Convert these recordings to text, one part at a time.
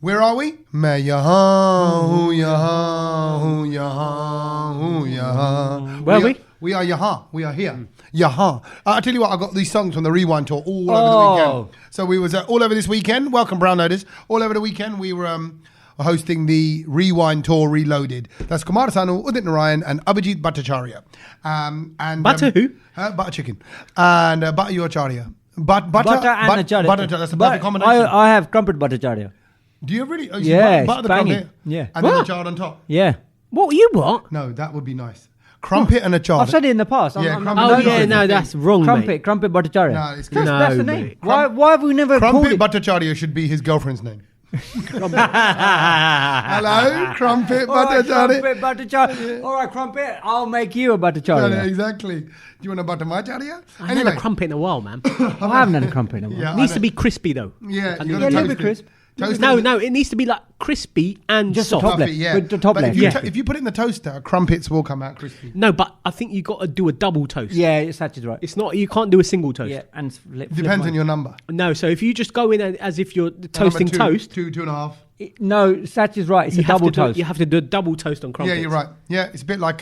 Where are we? Where are we? We are Yaha. We are here. Yaha. I tell you what, I got these songs from the Rewind tour all over the weekend. So we was all over this weekend. Welcome, Brown Noders. All over the weekend, we were hosting the Rewind tour Reloaded. That's Kumar Sanu, Udit Narayan, and Abhijeet Bhattacharya. Butter who? Butter chicken. And Butter Acharya. Butter and Acharya. Butter, that's a perfect combination. I have crumpet Bhattacharya. Do you really? Oh, yeah, butter the banging. crumpet? Yeah. And then a chard on top? Yeah. What, you what? No, that would be nice. Crumpet and a chard. I've said it in the past. That's wrong, mate. Crumpet Bhattacharya. No, it's good. That's the name. Why have we never called it? Crumpet Bhattacharya should be his girlfriend's name. Hello, Crumpet Bhattacharya. Crumpet Bhattacharya. All right, Crumpet, I'll make you a Bhattacharya. Yeah, exactly. Do you want a butter Bhattacharya? I haven't had a crumpet in a while, man. I haven't had a crumpet in a while. Yeah, It needs to be crispy, though. Yeah, a little bit crisp. No, it needs to be like crispy and just soft. the top left. Yeah. With the top left. If you put it in the toaster, crumpets will come out crispy. No, but I think you got to do a double toast. Yeah, Sach is right. It's not. You can't do a single toast. Yeah, and flip Depends on your number. No, so if you just go in as if you're toasting toast. Two and a half. No, Sach is right. It's a double toast. You have to do a double toast on crumpets. Yeah, you're right. Yeah, it's a bit like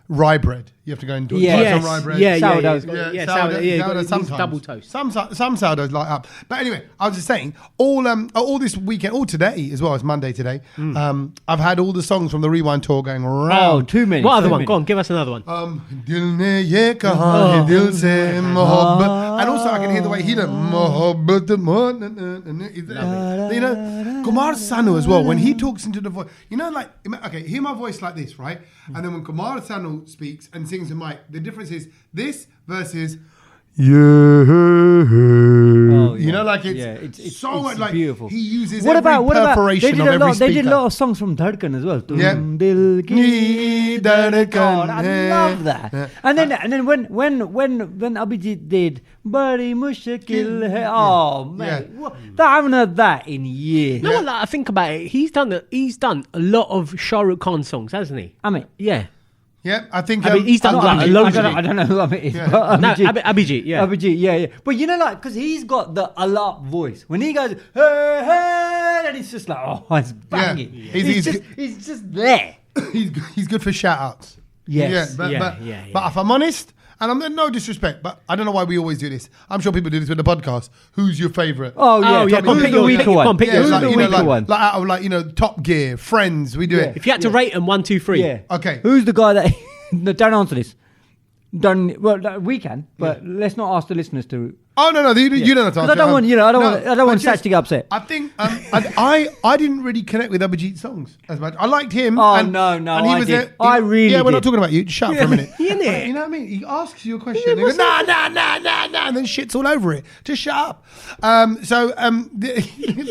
rye bread. You have to go and do some rye bread. Sourdough. Sourdough sometimes. Double toast. Some sourdoughs light up. But anyway, I was just saying, all this weekend, all today as well, it's Monday today, I've had all the songs from the Rewind tour going around. Oh, 2 minutes. What other one? Go on, give us another one. Dil ne ye kaha hai dil se mohabbat. And also I can hear the way he does mohabbat. You know, Kumar Sanu as well, when he talks into the voice, you know, like, okay, hear my voice like this, right? And then when Kumar Sanu speaks and sings a mic, the difference is this versus you know, like it's so much like beautiful. He uses perforation of every speaker. They did a lot of songs from Dhadkan as well. Yeah. God, I love that. Yeah. And then when Abhijeet did Badi Mushkil Hai, oh man, I haven't heard that in years. No, like, I think about it. He's done a lot of Shah Rukh Khan songs, hasn't he? I mean, yeah. Yeah, I think he's done like loads of it. I don't know who Abhijeet is. Yeah. But Abhijeet, yeah. Abhijeet, yeah. But you know, like, because he's got the alap voice. When he goes, hey, hey, and it's just like, oh, it's banging. Yeah. He's just there. He's good for shout-outs. Yes. But if I'm honest, and I'm no disrespect, but I don't know why we always do this. I'm sure people do this with the podcast. Who's your favourite? Oh yeah, pick the weaker one. Who's the weaker one? Like out of like Top Gear, Friends. We do it. If you had to rate them 1, 2, 3. Yeah. Okay. Who's the guy that? No, don't answer this. Well, we can, but let's not ask the listeners to. Oh no, you don't have to answer. I don't want Sach to get upset. I think I didn't really connect with Abhijeet's songs as much. I liked him. Oh and I did. I really we're not did. talking about you. Just shut up for a minute. You know what I mean? He asks you a question. And he goes, nah, and then shits all over it. Just shut up.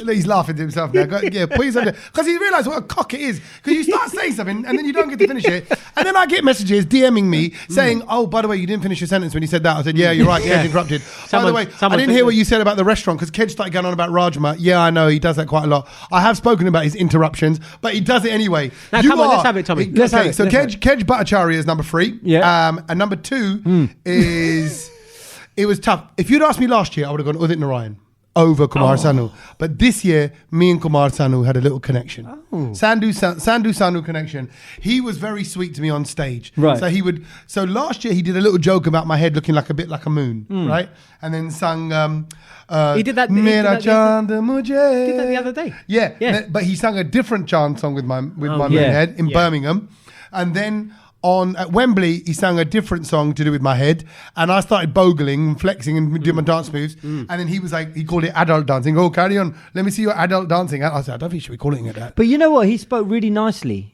He's laughing to himself now. Please, because he realised what a cock it is. Because you start saying something and then you don't get to finish it, and then I get messages DMing me saying, "Oh, by the way, you didn't finish your sentence when you said that." I said, "Yeah, you're right. Kej interrupted." By the way, I didn't hear what you said about the restaurant because Kej started going on about Rajma. Yeah, I know he does that quite a lot. I have spoken about his interruptions, but he does it anyway. Now, come on, let's have it, Tommy. Kej Bhattacharya is number 3. Yeah. And number 2 is it was tough. If you'd asked me last year, I would have gone Udit Narayan over Kumar Sanu. But this year, me and Kumar Sanu had a little connection. Sandu Sanu connection. He was very sweet to me on stage. Right. So last year he did a little joke about my head looking like a bit like a moon, right? And then sung he did that Mera Chand Mujhe. Did that the other day. Yeah. But he sang a different chant song with my moon head in Birmingham. And then at Wembley, he sang a different song to do with my head, and I started bogling and flexing and doing my dance moves. And then he was like, he called it adult dancing. Oh, carry on, let me see your adult dancing. I said, I don't think you should be calling it that. But you know what? He spoke really nicely.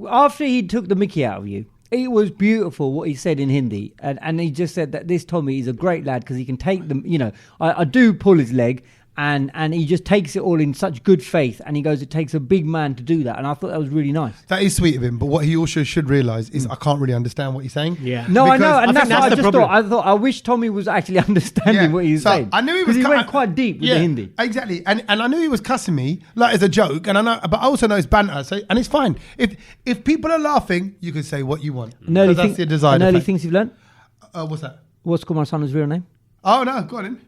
After he took the mickey out of you, it was beautiful what he said in Hindi, and he just said that this Tommy is a great lad because he can take them. You know, I do pull his leg. And he just takes it all in such good faith, and he goes, it takes a big man to do that, and I thought that was really nice. That is sweet of him, but what he also should realise is I can't really understand what he's saying. Yeah. No, I know, and that's what I just thought. I thought I wish Tommy was actually understanding what he was saying. I knew he was. He went quite deep with the Hindi. Exactly, and I knew he was cussing me like as a joke, and I know, but I also know it's banter, and it's fine. If people are laughing, you can say what you want. That's the desired effect. Things you've learnt. What's that? What's Kumar Sanu's real name? Oh no, go on in.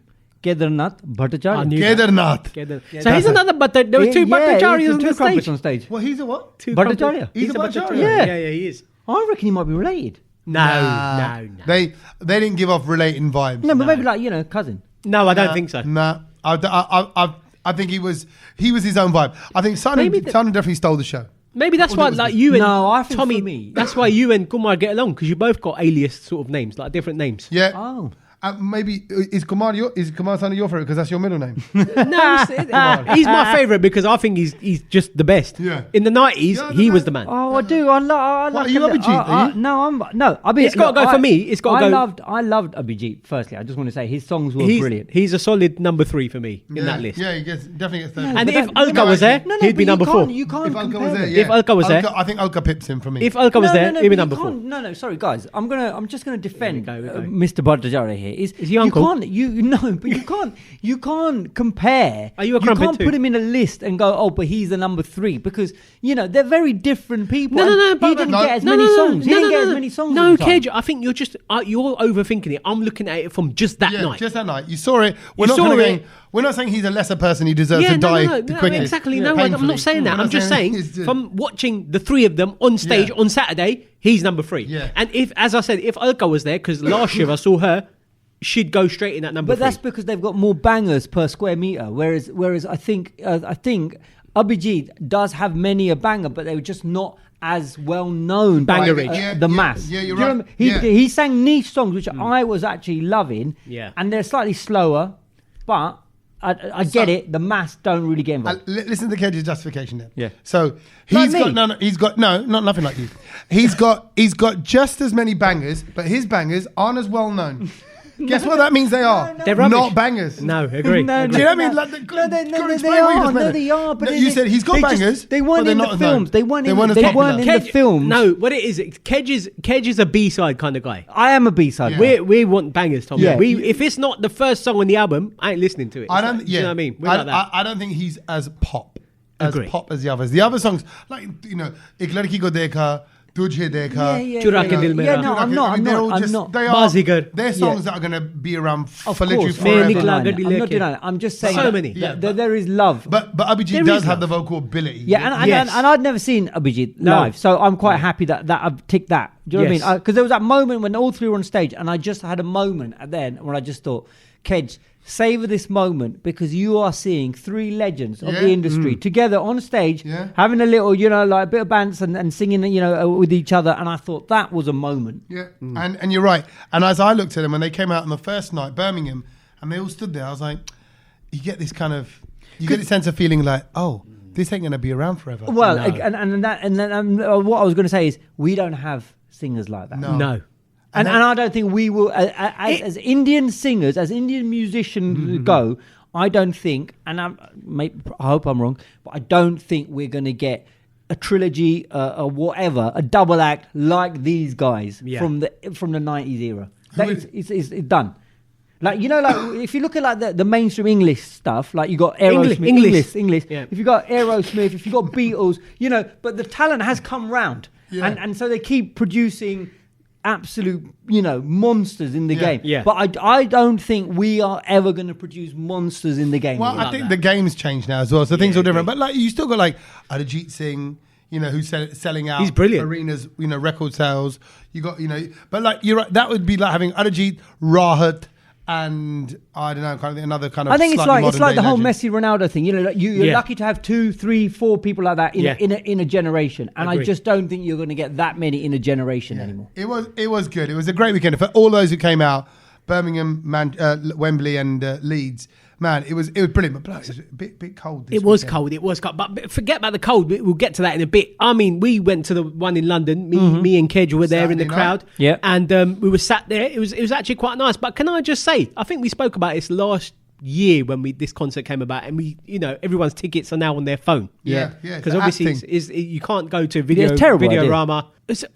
Kedarnath Bhattacharya. I knew that. Kedarnath. So he's another there were two Bhattacharyas on two the crumpets stage. on stage. Well, he's a what? Two Bhattacharya. He's a Bhattacharya? Bhattacharya. Yeah. Yeah, he is. I reckon he might be related. No. They didn't give off relating vibes. No, but maybe like cousin. No, I don't think so. Nah. I think he was his own vibe. I think Sanu definitely stole the show. Maybe that's why, like you and I think Tommy. for me- That's why you and Kumar get along because you both got alias sort of names, like different names. Yeah. Oh. Maybe is Kumar Sanu your favorite because that's your middle name? No, he's my favourite because I think he's just the best. Yeah. In the 90s, he was the man. Oh, I do. I love. What, are you Abhijeet, are you? No. Abhijeet. It's gotta go for me. It's gotta go. I loved Abhijeet. Firstly, I just want to say his songs were brilliant. He's a solid number 3 for me in that list. Yeah, he definitely gets third. And but if that- Ulka no, was there, No, he'd be but number 4. You can't If Ulka compare was there, them. yeah. If Ulka was there, I think Ulka pips him for me. if Ulka was there, he'd be but number you 4. can't- No, sorry guys. I'm just gonna defend Here we go. Mr. Bhattacharya here. Is he uncle? You can't compare. Are you a You crumpet can't too? put him in a list and go, oh, but he's the number 3 because they're very different people. No, and but he didn't get as many songs. He didn't get as many songs. No, at the time. Kej, I think you're just you're overthinking it. I'm looking at it from just that night. Just that night. You saw it. We're not saying he's a lesser person. He deserves to die the quickest. Exactly. No, I'm not saying that. I'm just saying from watching the 3 of them on stage on Saturday, he's number 3. Yeah. And if Ulka was there, because last year I saw her, she'd go straight in at number 3. But that's because they've got more bangers per square meter. Whereas I think Abhijeet does have many a banger, but they were just not as well known by the mass. Yeah, you're Do you right. remember? He sang niche songs, which I was actually loving. Yeah. And they're slightly slower, but I get it. The mass don't really get involved. Listen to Kej's justification there. Yeah. So Like he's got not nothing like you. He's got just as many bangers, but his bangers aren't as well known. Guess what that means they are? They're rubbish. Not bangers. No, agree. No, Do you know what I mean? Like, they are. But you said he's got bangers. They weren't but in they're the not films. known. They weren't in popular. the films. No, what it is, Kej is a B-side kind of guy. I am a B-side. Yeah. We want bangers, Tom. Yeah. If it's not the first song on the album, I ain't listening to it. I don't. Do you know what I mean? We're like that. I don't think he's as pop Agree. as the others. The other songs, like Ek Ladki Ko Dekha, Tujhe Dekha. Chura Ke Dil Mera. No, I'm not. They are. Bazigar. They're songs that are going to be around for Of literally course, forever. Nikla I'm Gadi not Leke. denying it. I'm just saying So that many. there is love. But Abhijeet There does is have the love. vocal ability. Yeah, Yes. and I'd never seen Abhijeet live, so I'm quite happy that I've ticked that. Do you know what I mean? Because there was that moment when all 3 were on stage, and I just had a moment then when I just thought, Kej, savor this moment because you are seeing 3 legends of the industry together on stage, having a little, like a bit of bands and singing, with each other. And I thought that was a moment. Yeah, and you're right. And as I looked at them when they came out on the first night, Birmingham, and they all stood there, I was like, you get this sense of feeling like, oh, this ain't going to be around forever. Well, and what I was going to say is we don't have singers like that. No. And I don't think we will, as Indian singers, as Indian musicians go, I don't think, and I hope I'm wrong, but I don't think we're going to get a trilogy or whatever, a double act like these guys from the 90s era. It's done. Like, if you look at like the mainstream English stuff, like you got Aerosmith, English. Yeah. If you got Aerosmith, if you got Beatles, but the talent has come round. Yeah. And so they keep producing absolute, monsters in the game. Yeah. But I don't think we are ever going to produce monsters in the game. Well, I think the game's changed now as well, so things are different. But like, you still got like Abhijeet Singh, who's selling out He's brilliant. arenas, record sales. You got, but like you're right, that would be like having Abhijeet, Rahat, and I don't know, kind of another kind of. I think it's like the whole legend. Messi Ronaldo thing. You're lucky to have 2, 3, 4 people like that in a generation, and Agreed. I just don't think you're going to get that many in a generation anymore. It was good. It was a great weekend for all those who came out. Birmingham, Wembley, and Leeds. Man, it was brilliant. But it was a bit cold. It was cold. But forget about the cold. We'll get to that in a bit. I mean, we went to the one in London. Me and Kej were there in the Saturday crowd. night. Yeah. And we were sat there. It was actually quite nice. But can I just say, I think we spoke about this last year when this concert came about, and everyone's tickets are now on their phone. Yeah. Because obviously you can't go to Yeah, it's terrible Videorama.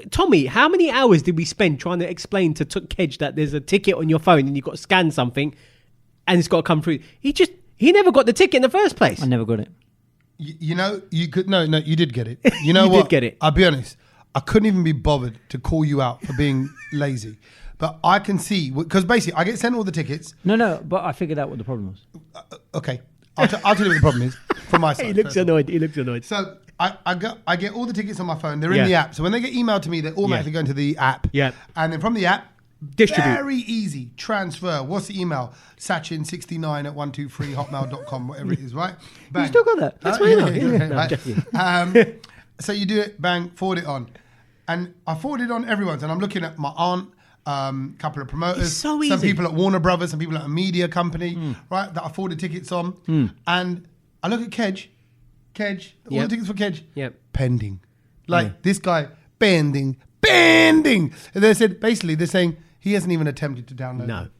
Tommy, how many hours did we spend trying to explain to Kej that there's a ticket on your phone and you've got to scan something and it's got to come through? He never got the ticket in the first place. I never got it. You could you did get it. You know You what? did get it. I'll be honest. I couldn't even be bothered to call you out for being lazy. but I can see because basically I get sent all the tickets. No, but I figured out what the problem was. Okay, I'll tell you what the problem is from my side. He looks annoyed. So I get all the tickets on my phone. They're in the app. So when they get emailed to me, they automatically go into the app. Yeah. And then from the app, Distribute. very easy transfer. What's the email? Sachin69@123hotmail.com, whatever it is, right? Bang. You still got that? That's my email. Yeah, No, right. definitely. So you do it, bang, forward it on. And I forwarded on everyone's, and I'm looking at my aunt, couple of promoters, It's so some easy. people at Warner Brothers, some people at a media company, right, that I forwarded tickets on. And I look at Kej, all the tickets for Kej, pending. Like this guy, pending. And they said, basically, they're saying he hasn't even attempted to download No. it.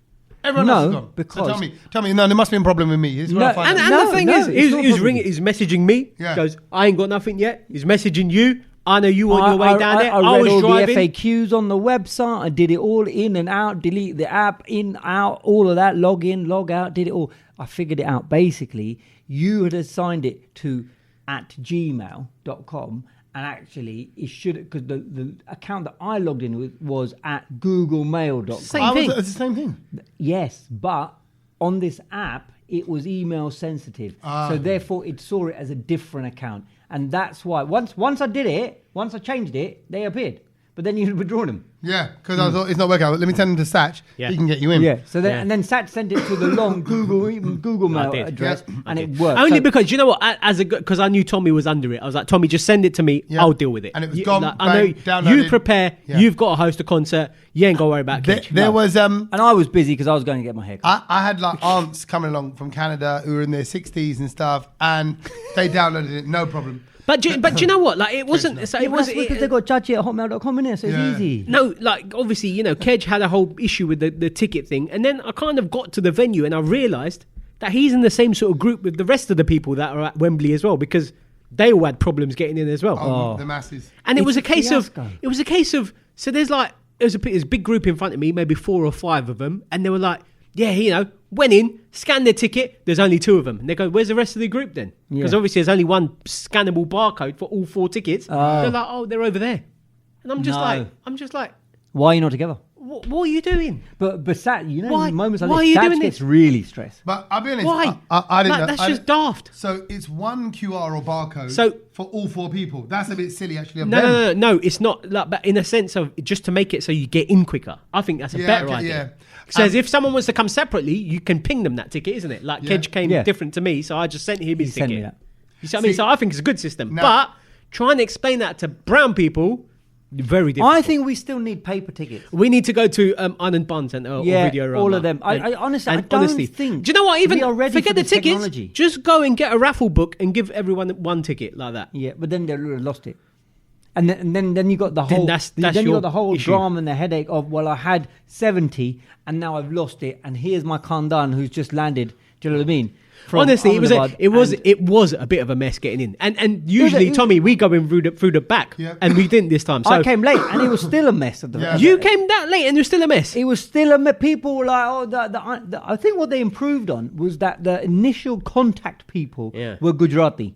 Everyone else is gone. because- So tell me, no, there must be a problem with me. This is where I find And, out. and No, the thing no, is, it's he's not a problem. ringing, he's messaging me. Yeah. Goes, I ain't got nothing yet. He's messaging you. I know you on your way down there. I I read was all driving. the FAQs on the website. I did it all in and out, delete the app, in, out, all of that, log in, log out, did it all. I figured it out. Basically, you had assigned it to @gmail.com, and actually it should, because the account that I logged in with was at googlemail.com. Same thing. It's the same thing. Yes, but on this app, it was email sensitive. So therefore, it saw it as a different account. And that's why, once I did it, once I changed it, they appeared. But then you had withdrawn them. Yeah, because I thought it's not working out. Let me send him to Sach. Yeah. He can get you in. Yeah. So then, Yeah. and then Sach sent it to the long Google Mail did. address, Yes. and it worked. Only So- because, you know what, because I knew Tommy was under it. I was like, Tommy, just send it to me. Yeah. I'll deal with it. And it was You- gone, like, I know bang, downloaded. you prepare. Yeah. You've got to host a concert. You ain't got to worry about There, Kej. there was and I was busy because I was going to get my hair cut. I had like aunts coming along from Canada who were in their 60s and stuff, and they downloaded it, no problem. But do you know what? Like, it wasn't. So it was because they got judgy@hotmail.com in there, so Yeah. it's easy. No, like, obviously, you know, Kej had a whole issue with the ticket thing. And then I kind of got to the venue and I realised that he's in the same sort of group with the rest of the people that are at Wembley as well, because they all had problems getting in as well. Oh, the masses. And it was a It's a case fiasco. So there's like, there's a big group in front of me, maybe 4 or 5 of them. And they were like, yeah, you know, went in, scanned their ticket. There's only 2 of them. And they go, where's the rest of the group then? Because Yeah. obviously there's only one scannable barcode for all 4 tickets. They're like, oh, they're over there. And I'm just No. like, Why are you not together? what are you doing? But Sat, you know, Why- in moments why like are this, you Sat doing gets this? really stressed. But I'll be honest, Why? I didn't Like, know. that's I just didn't- daft. So it's one QR or barcode So- for all 4 people. That's a bit silly, actually. Of No, them. no, it's not. Like, but in a sense of just to make it so you get in quicker. I think that's a Yeah, better okay, idea. yeah. So as if someone wants to come separately, you can ping them that ticket, isn't it? Like Yeah. Kej came Yeah. different to me, so I just sent him his sent ticket. me that. You see what I mean? See- So I think it's a good system. No. But trying to explain that to brown people, very difficult. I think we still need paper tickets. We need to go to Iron Barn Centre or Yeah, Video all Rama. of them. I honestly, I and don't honestly, think do you know what? Even we are ready forget for the this tickets. technology. Just go and get a raffle book and give everyone 1 ticket like that. Yeah, but then they would have lost it. And then you got the Then whole that's then you your got the whole issue. drama and the headache of, well, I had 70 and now I've lost it, and here's my Khandan who's just landed. Do you know what I mean? From Honestly, Ahmedabad, it and- was a bit of a mess getting in, and usually it was- Tommy, we go in through the back, Yeah. and we didn't this time. So I came late and it was still a mess at the Yeah. you came that late, and you're still a mess. It was still a mess. People were like, oh, I think what they improved on was that the initial contact people Yeah. were Gujarati.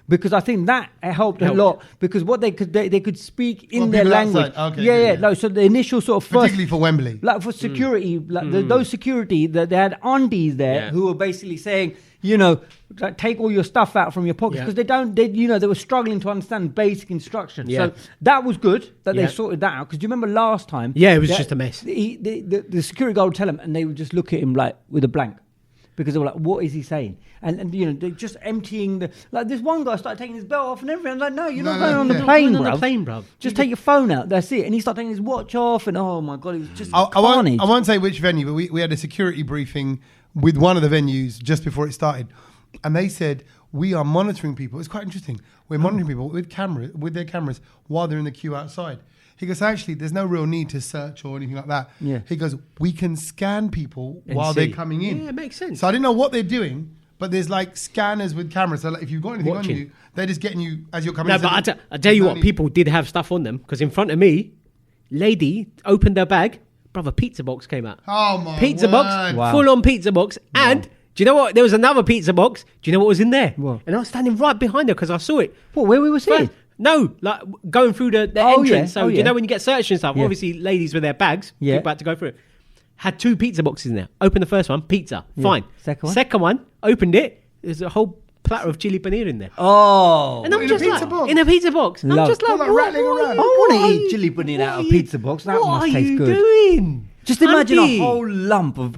Because I think that helped a Helped. lot. Because what they could speak in Well, their people language. outside. Okay, yeah. good, No, so the initial sort of first, Particularly for Wembley. like for security, those security, they had aunties there Yeah. who were basically saying, you know, like, take all your stuff out from your pockets, Yeah. because they were struggling to understand basic instructions. Yeah. So that was good that Yeah. they sorted that out. Because do you remember last time? Yeah, it was that- just a mess. The security guard would tell him, and they would just look at him like with a blank. Because they were like, what is he saying? And you know, they're just emptying the... Like, this one guy started taking his belt off and everything. I'm like, no, you're not No, going no, on the yeah. plane, Going bruv. on the plane, bruv. Just take your phone out. That's it. And he started taking his watch off, and oh my God, it was just I carnage. won't say which venue, but we had a security briefing with one of the venues just before it started. And they said, we are monitoring people. It's quite interesting. We're monitoring people with their cameras while they're in the queue outside. He goes, actually, there's no real need to search or anything like that. Yeah. He goes, we can scan people And while see. they're coming in. Yeah, it makes sense. So I didn't know what they're doing, but there's like scanners with cameras. So like, if you've got anything Watching. on you, they're just getting you as you're coming No, in. but I tell you No what, need- people did have stuff on them, because in front of me, lady opened her bag, brother, pizza box came out. Oh, my Pizza word. box, Wow. full on pizza box, and do you know what? There was another pizza box. Do you know what was in there? What? And I was standing right behind her because I saw it. What, where we were sitting? No, like going through the Oh, entrance. yeah. So Oh, you yeah. know when you get searched and stuff, Yeah. obviously ladies with their bags, Yeah. you're about to go through it. Had 2 pizza boxes in there. Opened the first one, pizza, fine. Second one? Opened it. There's a whole platter of chili paneer in there. Oh. And I'm in just a pizza like, box? in a pizza box. And I'm Love. just like, Like what rattling are around. you- I want what to are eat you- chili paneer out of a what pizza box. That what must are taste you good. doing? Just imagine Auntie. a whole lump of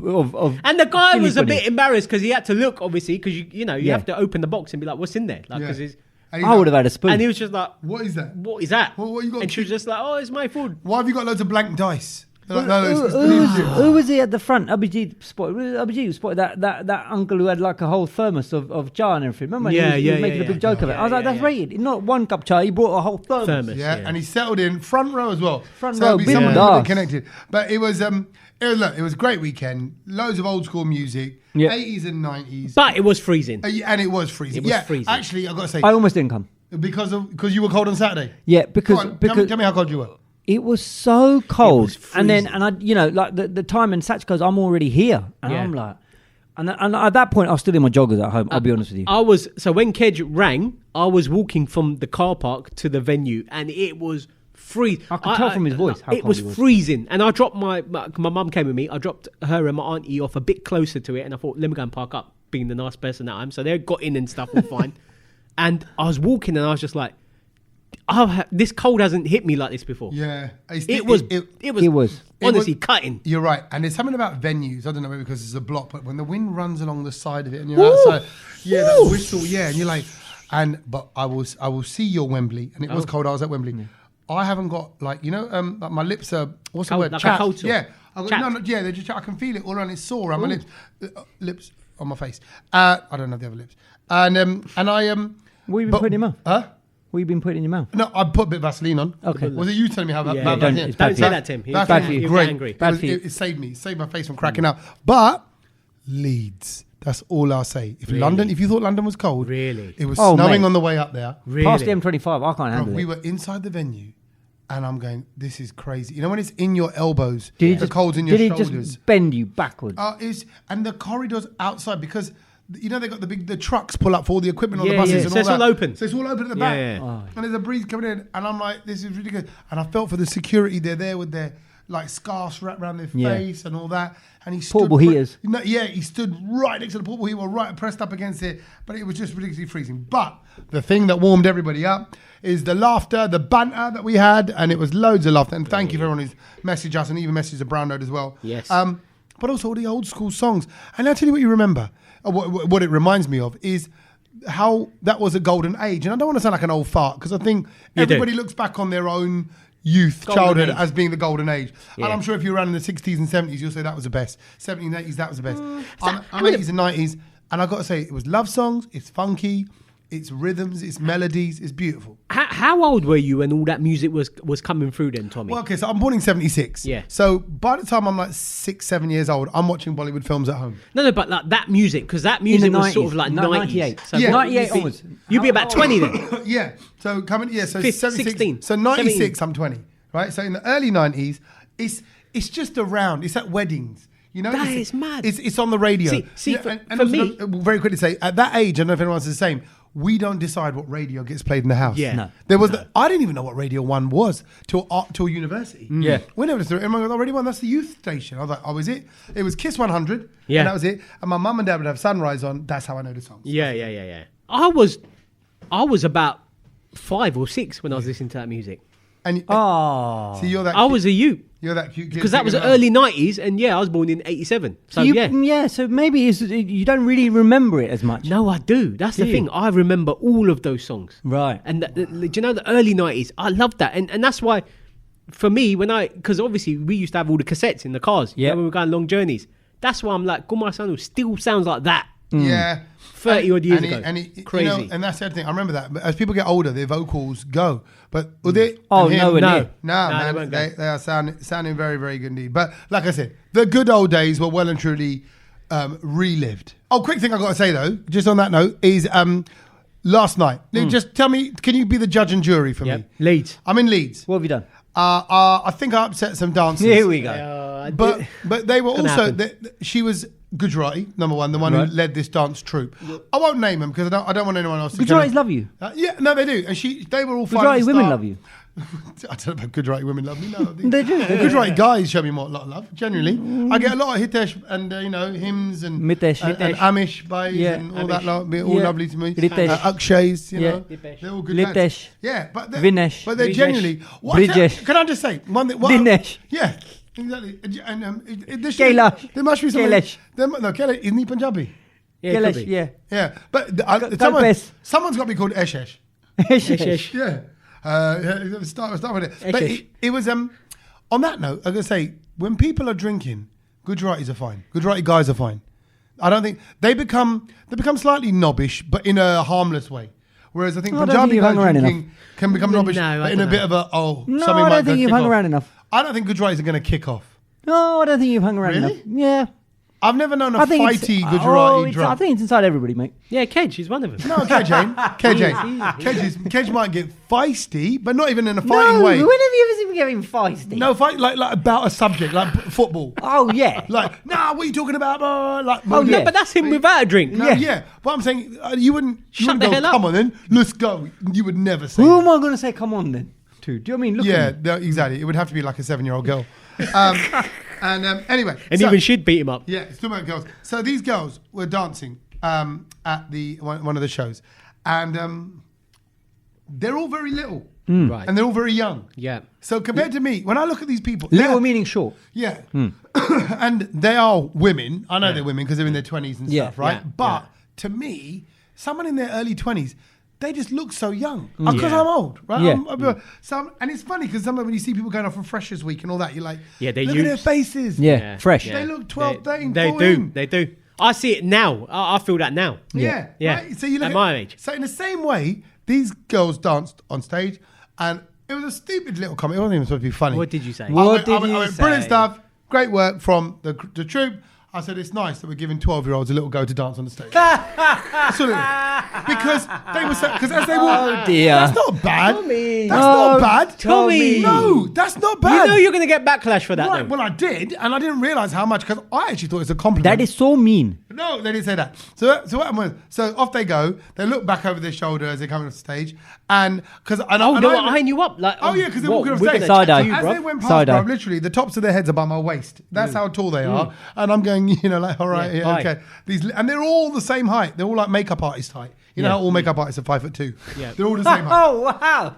And the guy chili was a paneer. bit embarrassed because he had to look, obviously, because you Yeah. have to open the box and be like, what's in there? Like, Yeah. 'cause it's, And he's I would like, have had a spoon. and he was just like, What is that? what is that? What you got? And she was just like, oh, it's my food. Why have you got loads of blank dice? They're like, no, Who, it's who was he at the front? Abhijeet spotted that uncle who had like a whole thermos of chai and everything. Remember? Yeah, he was yeah, making yeah, a big yeah. joke of it. I was like, Yeah, that's yeah. rated. Not one cup chai. He brought a whole thermos. Yeah, Yeah. and he settled in front row as well. Front so row, it'd be big someone ass. a bit connected. But it was a great weekend. Loads of old school music, Yeah. 80s and 90s. But it was freezing. And it was freezing. It was yeah, freezing. actually, I got to say, I almost didn't come. because you were cold on Saturday. Yeah, Go because on, tell me how cold you were. it was so cold. was And then, freezing. I, like the time and Sach goes, I'm already here. And Yeah. I'm like, and at that point, I was still in my joggers at home. I'll be honest with you. So when Kej rang, I was walking from the car park to the venue and it was freezing. I could tell from his voice how it cold was he was. freezing. And I dropped my mum came with me. I dropped her and my auntie off a bit closer to it and I thought, let me go and park up, being the nice person that I am. So they got in and stuff, all fine. And I was walking and I was just like, this cold hasn't hit me like this before. Yeah. It was honestly cutting. You're right. And there's something about venues. I don't know, maybe because it's a block, but when the wind runs along the side of it and you're outside, yeah, that whistle, yeah, and you're like, but I will see your Wembley, and it was cold. I was at Wembley. I haven't got like like my lips are what's the Cold, word? like a Chapped. cold sore. Yeah, I got, Chapped. yeah, they're just I can feel it all around. It's sore around my lips, lips on my face. I don't have the other lips, and I What have you been putting in your mouth? Huh? What have you been putting in your mouth? No, I put a bit of Vaseline on. Okay. Was it you telling me how Yeah, bad don't- that it's is? bad Don't for say you. that to him. That's bad for you. He'll Great. get angry. Bad for you. It saved me. It saved my face from cracking up. But Leeds, that's all I'll say. If you thought London was cold, Really? it was Oh, snowing mate. on the way up there. Really? Past the M25, I can't Bro, handle we it. were inside the venue, and I'm going, this is crazy. You know when it's in your elbows, Did he the just, cold's in your did he shoulders. just bend you backwards? And the corridors outside, because they got the trucks pull up for all the equipment on the Yeah, buses yeah. and So all it's that. all open. So it's all open at the Yeah, back. yeah. Oh. And there's a breeze coming in, and I'm like, this is really good. And I felt for the security. They're there with their like scarves wrapped around their Yeah. face and all that. And he stood Portable heaters. he stood right next to the portable heater, right pressed up against it. But it was just ridiculously freezing. But the thing that warmed everybody up is the laughter, the banter that we had, and it was loads of laughter. And thank you for everyone who's messaged us and even messaged the Brown Note as well. Yes. But also all the old school songs. And I'll tell you what you remember. What it reminds me of is how that was a golden age. And I don't want to sound like an old fart because I think You do. everybody looks back on their own youth, Golden childhood age. as being the golden age. Yeah. And I'm sure if you're around in the 60s and 70s, you'll say that was the best. 70s and 80s, that was the best. I'm I mean, 80s and 90s. And I've got to say, it was love songs, it's funky, it's rhythms, it's melodies, it's beautiful. How old were you when all that music was coming through then, Tommy? Well, okay, so I'm born in 76. Yeah. So by the time I'm like 6, 7 years old, I'm watching Bollywood films at home. No, but like that music, because that music was sort of like 90s. 98. So Yeah. 98 onwards. You'd be about 20 then. Yeah. So so 16. 76. So 96, 17. I'm 20. Right. So in the early 90s, it's just around. It's at weddings. You know, That it's, is mad. It's on the radio. See, Yeah, for also, me- very quickly say at that age, I don't know if anyone's the same. We don't decide what radio gets played in the house. Yeah. No. There was I didn't even know what Radio 1 was till university. Yeah. We never thought, everyone goes, oh, Radio 1, that's the youth station. I was like, oh, is it? It was Kiss 100. Yeah. And that was it. And my mum and dad would have Sunrise on. That's how I know the songs. Yeah. I was about 5 or 6 when I was listening to that music. And Oh. see, you're that. I was a youth. You're that cute kid. Because that was singing early 90s, and yeah, I was born in 87. So you, yeah. so maybe you don't really remember it as much. No, I do. That's Do the you? thing. I remember all of those songs. Right. And do you know the early 90s? I loved that. And that's why, for me, because obviously we used to have all the cassettes in the cars Yeah. when we were going long journeys. That's why I'm like, Kumar Sanu still sounds like that. Yeah. 30 odd years and ago. Crazy. You know, and that's the other thing. I remember that. But as people get older, their vocals go. But Udit Oh, and him, nowhere near. No, they man, won't go. they are sounding very, very good indeed. But like I said, the good old days were well and truly relived. Oh, quick thing I got to say though, just on that note, is last night. Just tell me, can you be the judge and jury for me? Leeds. I'm in Leeds. What have you done? I think I upset some dancers. Here we go. But they were Gonna also. happen. She was Gujarati, number one, the one who led this dance troupe. I won't name him because I don't want anyone else to Gujaratis love you. Yeah, no, they do. And they were all fine. Gujarati women love you. I don't know about Gujarati women love me. No, They do. Gujarati guys show me a lot of love. Generally, I get a lot of Hitesh and hymns and Mitesh. and Amish bays and all that lot. All lovely to me. Ritesh. Akshays, Yeah. they're all good lads. Litesh. Yeah, but Vinesh. But they're Brijesh. genuinely. Brijesh. Can I just say one thing? Dinesh. Yeah, exactly. And Kailash. there must be some. Kailash. No, Kailash isn't he Punjabi? Yeah, it could Kailash, be. yeah. Yeah, but Kalpesh. someone's got to be called Eshesh. Eshesh. Yeah. Start with it. But Eshesh. it was on that note, I'm gonna say when people are drinking, Gujaratis are fine. Gujarati guys are fine. I don't think they become slightly knobbish, but in a harmless way. Whereas I think I don't Punjabi think you've guys hung around drinking can become knobbish, No, I but in a don't bit know. of a No, something I might don't think go you've kick hung off. around enough. I don't think Gujaratis are going to kick off. No, I don't think you've hung around Really? enough. Yeah. I've never known a I think fighty it's, Gujarati I drunk. think it's inside everybody, mate. Yeah, Kej, he's one of them. No, Kej ain't. Kej might get feisty, but not even in a No, fighting way. when have you ever seen me getting feisty? No, fight like about a subject, like football. Oh, yeah. Like, nah, what are you talking about? Like, Oh, yeah. No, but that's him without a drink. No, Yeah. yeah. But I'm saying you wouldn't. You Shut wouldn't the go, hell up. come on then, let's go. You would never say. Who that. am I going to say come on then to? Do you know what I mean? Look Yeah, at me. no, exactly. It would have to be like a 7-year-old girl. Anyway, And so- even she'd beat him up. yeah, it's talking about girls. So these girls were dancing at the one of the shows, and they're all very little, Right. and they're all very young. Yeah. So compared to me, when I look at these people, Little they're- meaning short. yeah, and they are women. I know they're women because they're in their 20s and Yeah, stuff, right? yeah, But to me, someone in their early 20s, they just look so young because Yeah. I'm old, right? Yeah. And it's funny because sometimes when you see people going off for Freshers Week and all that, you're like, Yeah, they look at their use- faces. Yeah, fresh. They look 12, 13, They 14. do. They do. I see it now. I feel that now. Yeah. Yeah. Right? So you look At my age. So in the same way, these girls danced on stage, and it was a stupid little comment. It wasn't even supposed to be funny. What did you say? What did I you went, brilliant say? stuff. Great work from the troupe. I said, it's nice that we're giving 12-year-olds a little go to dance on the stage. Absolutely. Because they were because as they walk, Oh, dear. that's not bad. Tommy. That's Oh, not bad. Tommy. No, that's not You bad. know you're going to get backlash for that, Right, though. well, I did, and I didn't realise how much, because I actually thought it was a compliment. That is so mean. No, they didn't say that. So what happened was, so off they go. They look back over their shoulder as they're coming off stage, and because Oh, they were eyeing you up. Like, Oh yeah, because they're what, walking off we're stage. gonna Side-eye. chat to you, As bruv. they went past, Side-eye. bruv, literally the tops of their heads are by my waist. That's how tall they are. And I'm going, like, all right, Yeah, yeah, hi. okay. And they're all the same height. They're all like makeup artist height. You know how all makeup artists are 5'2". Yeah. They're all the same height. Oh, wow.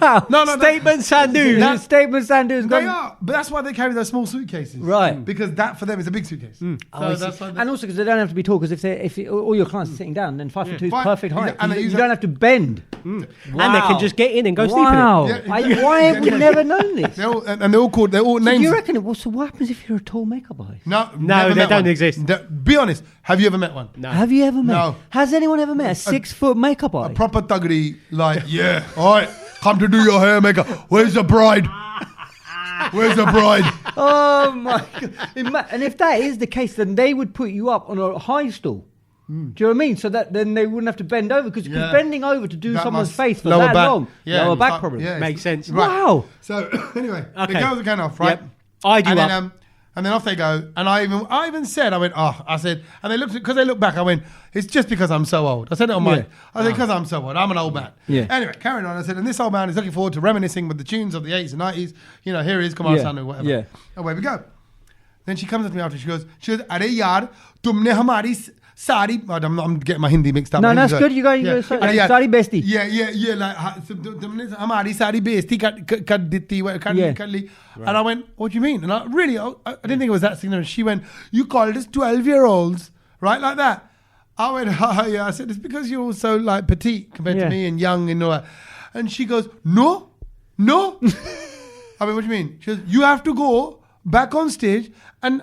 Wow. No, Statement Sandu. That statement Sanders They are, but that's why they carry those small suitcases, Right. Because that for them is a big suitcase. Oh, So I that's see. why And also because they don't have to be tall. Because if all your clients are sitting down, then 5'2" is Fine. perfect height. And they You use don't that- have to bend. And they can just get in and go sleep in it. Wow. Yeah, Why have we yeah. never known this? they're all, and they're all called. They're all So names. do you reckon? Well, so what happens if you're a tall makeup artist? No, No, never they met don't one. exist. Be honest. Have you ever met one? No. Have you ever met? No. Has anyone ever met a 6-foot makeup artist? Proper thuggery, like, yeah, all right, come to do your hair makeup. Where's the bride? Where's the bride? Oh my god! And if that is the case, then they would put you up on a high stool. Do you know what I mean? So that then they wouldn't have to bend over because Yeah. bending over to do That someone's must- face for lower that back. long, Yeah, lower it's back like- problem. yeah, Makes it's- sense. Wow. So anyway, Okay. the girls are going off, right? Yep. Eyed you and up. then, and then off they go. And I even said, I said, and they looked, because they looked back, I went, it's just because I'm so old. I said it on Yeah. my, I said, because I'm so old. I'm an old man. Yeah. Anyway, carrying on. I said, and this old man is looking forward to reminiscing with the tunes of the 80s and 90s. You know, here he is, Kumar Yeah. Sanu, whatever. Yeah. Away we go. Then she comes up to me after, she goes, Are yaar, tumne hamari sari, I'm getting my Hindi mixed up. No, My that's Hindi's good. You go, Are yaar, sorry, bestie. Yeah, like, तुमने हमारी सारी बेइज्जती कर दी Yeah. कर ली. And I went, what do you mean? And I didn't think it was that significant. She went, you called us 12-year-olds, right? Like that. I went, yeah. I said, it's because you're all so like petite compared Yeah. to me and young and all that. And she goes, no. I mean, what do you mean? She goes, you have to go back on stage and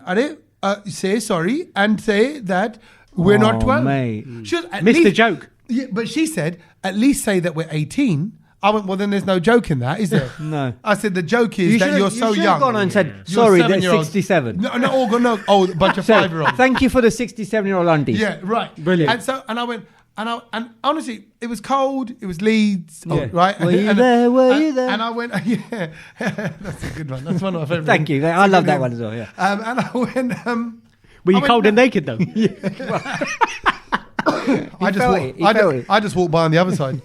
say sorry and say that we're not 12. Mate. She goes, at Missed the least- joke. Yeah, but she said, at least say that we're 18. I went, well, then there's no joke in that, is there? No. I said, the joke is that you're so you young. gone on and said, You're sorry, that's 7-year-olds. 67. No, a bunch of So, 5-year-olds. thank you for the 67-year-old auntie. Yeah, right. Brilliant. And I went, and honestly, it was cold. It was Leeds, Yeah. right? Were you And- there? Were and- you there? And I went, yeah, that's a good one. That's one of my favourite. Thank you. I love that one as well. Yeah. And I went, Were you cold and naked though? I just walked by on the other side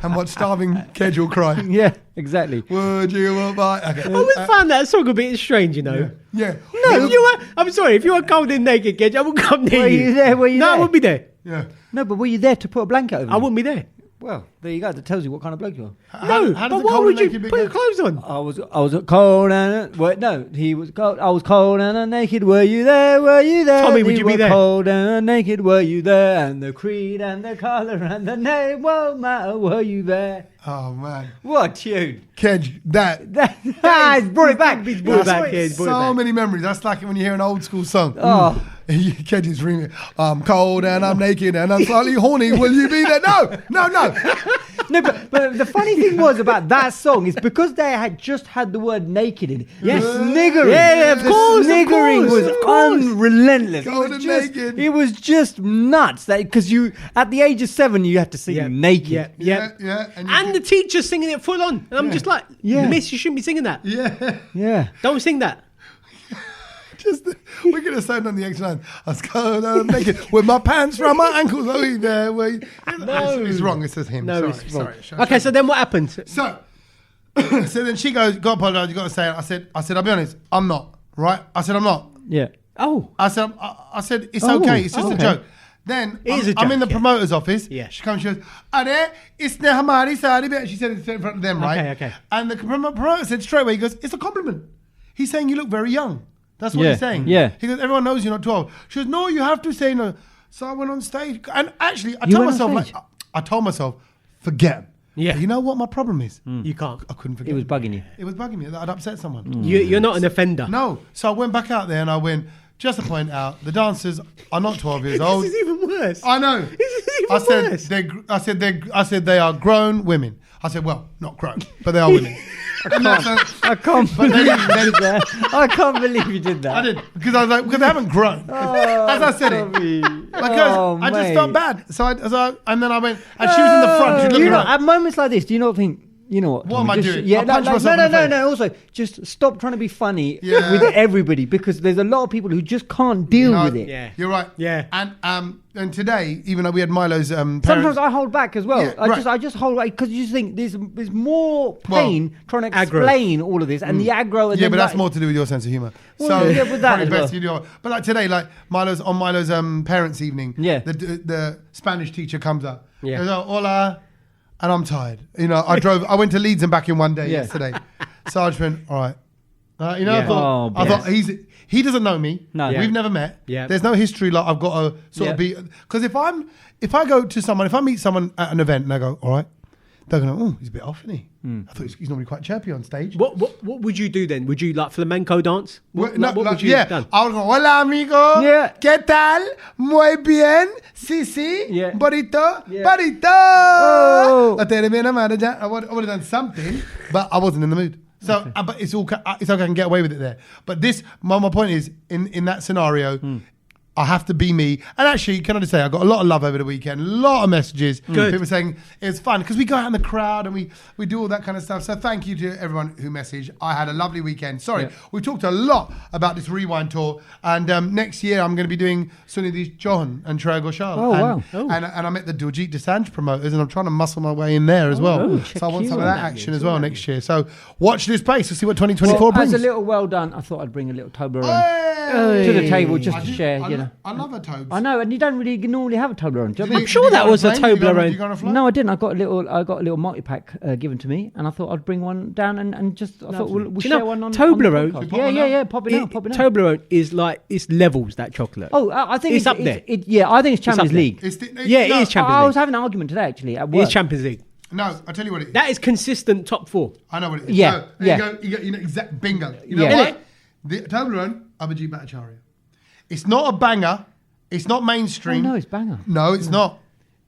and watched starving Kej cry. Yeah, exactly. Would you want my? Okay. I always found that song a bit strange, you know. Yeah. No, if you were, I'm sorry, if you were cold and naked, Kej, I would come near Were you there? Were you no, there? I wouldn't be there. Yeah. No, but were you there to put a blanket over? I wouldn't be there. Well, there you go. That tells you what kind of bloke you are. No, how does but a why cold would and you naked put your big clothes on? I was cold and no, he was cold. I was cold and naked. Were you there? Were you there? Tommy, would you be there? Cold and naked. Were you there? And the creed and the colour and the name won't matter. Were you there? Oh man. What tune? Kej, that. He's brought it back. He's brought it back, Kej. So many memories. That's like when you hear an old school song. Oh. Kej is ringing. I'm cold and I'm naked and I'm slightly horny. Will you be there? No. No, but the funny thing was about that song is because they had just had the word naked in it. Yes. The sniggering. Yeah, of course, The sniggering was of course. unrelentless. Cold and naked. It was just nuts. Because you, at the age of 7, you had to sing naked. Yeah. And the teacher's singing it full on. And I'm just like, Yeah. Miss, you shouldn't be singing that. Yeah. Yeah. Don't sing that. We're going to sound on the X9. I was cold and naked with my pants around my ankles. Oh, you there? It's wrong. It says him. No, Sorry, it's wrong. sorry. Okay, so then what happened? So then she goes, "Go apologize. You got to say it." I said, "I'll be honest. I'm not. Right? I said, I'm not. Yeah. Oh. I said, it's okay. It's just a okay. joke." Then It is a I'm in joke, the yeah. promoter's office. Yeah. She comes, she goes, "Are isne hamari saadi be." She said it in front of them, right? Okay. And the promoter said straight away, he goes, "It's a compliment. He's saying you look very young." That's what Yeah, he's saying. yeah. He goes, "Everyone knows you're not 12." She goes, "No, you have to say no." So I went on stage. And actually, I You told went on myself, stage? I told myself, forget him. Yeah. But you know what my problem is? You can't. I couldn't forget It was him. bugging you. It was bugging me that I'd upset someone. You're not an offender. No. So I went back out there and I went, just to point out, the dancers are not 12 years old. This is even worse. I know. This is even I worse. I said they are grown women. I said, well, not grown, but they are women. I can't believe you did that. I can't believe you did that. I did because I was like, because they haven't grown. As I said it, because I just felt bad. So and then I went, and she was in the front. She was You looking know, around. at moments like this, do you not think, you know what? What Tommy, am I just- doing? Yeah, I'll punch myself in the face. no. Also, just stop trying to be funny Yeah. with everybody because there's a lot of people who just can't deal No, with it. Yeah. You're right. Yeah. And today, even though we had Milo's parents, Sometimes I hold back as well. Yeah, I just hold back because you just think there's more pain trying to aggro. explain all of this and the aggro. And yeah, then but that's like- more to do with your sense of humour. Well, So yeah, with that probably as best well. you do. But like today, like Milo's parents' evening. Yeah. The Spanish teacher comes up. Yeah. Goes, "Oh, hola," and I'm tired. You know, I went to Leeds and back in one day Yeah. yesterday. So I just went, all right. You know, Yeah. I thought, Oh, he doesn't know me. No. Yeah. We've never met. Yeah. There's no history. Like I've got to sort of be, because if I go to someone, if I meet someone at an event and I go, all right, they're going, "Oh, he's a bit off, isn't he?" I thought he's normally quite chirpy on stage. What would you do then? Would you like flamenco dance? What would you have done? I would go, "Hola, amigo. Yeah. ¿Qué tal? Muy bien. Sí, sí. Yeah. Bonito. Yeah. Bonito." Oh. I would have done something, but I wasn't in the mood. So, but it's okay. I can get away with it there. But my point is, in that scenario, I have to be me. And actually, can I just say, I got a lot of love over the weekend, a lot of messages. Good. People saying it's fun because we go out in the crowd and we do all that kind of stuff. So thank you to everyone who messaged. I had a lovely weekend. Sorry, we talked a lot about this Rewind tour. And next year, I'm going to be doing Sunidhi Johan and Shreya Ghoshal. Oh, wow. Oh. And I met the Diljit Dosanjh promoters and I'm trying to muscle my way in there as well. check So I want you some of on that that. action as well next year. So watch this space to see what 2024 Well, brings. as a little well done, I thought I'd bring a little Toblerone Hey! to the table just I to do- share. I You lo- know, I love a Tobes. I know, and you don't really normally have a Toblerone. Do you know what I mean? I'm sure that was a Toblerone. Did you go on a flight? No, I didn't. I got a little multi pack given to me, and I thought I'd bring one down and just. I thought we'll Do you share know, one on Toblerone- on the Should podcast. we pop one out? Yeah. Pop it out. Pop it out. Toblerone is like it's levels that chocolate. Oh, I think It's up there. Yeah, I think it's up Champions there. League. Yeah, it is Champions I was League. having an argument today actually at It work. is Champions League. No, I'll tell you what it is. That is consistent top 4. I know what it is. Yeah, So, there yeah. You know exact bingo. You know Yeah. why? The Toblerone, Abhijeet Bhattacharya. It's not a banger. It's not Oh, mainstream. no, it's banger. No, it's not.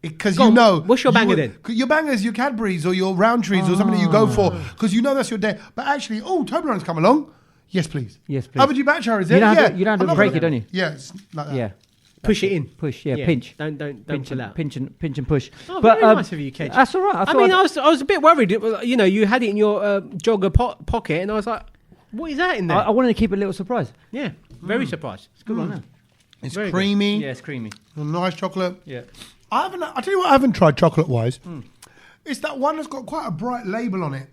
Because Go you on, know. what's your you banger would- then? 'cause your banger is your Cadbury's or your Roundtrees or something that you go for because you know that's your day. But actually, Toblerone's come along. Yes, please. Yes, please. Abhijeet Bhattacharya is there. You don't have Yeah. to- you don't have to I'm not break gonna- it, don't you? Yeah, it's like that. Yeah, Push it in. push. Yeah, pinch. Don't Pinch pull and, out. pinch and push. Oh, very nice of you, Kej. That's all right. I mean, I was a bit worried. It was, you know, you had it in your jogger pocket, and I was like, "What is that in there?" I wanted to keep it a little surprise. Yeah. Very surprised. It's a good one, isn't it? It's Very good. creamy. Yeah, it's creamy. Nice chocolate. Yeah. I tell you what, I haven't tried chocolate-wise. It's that one that's got quite a bright label on it.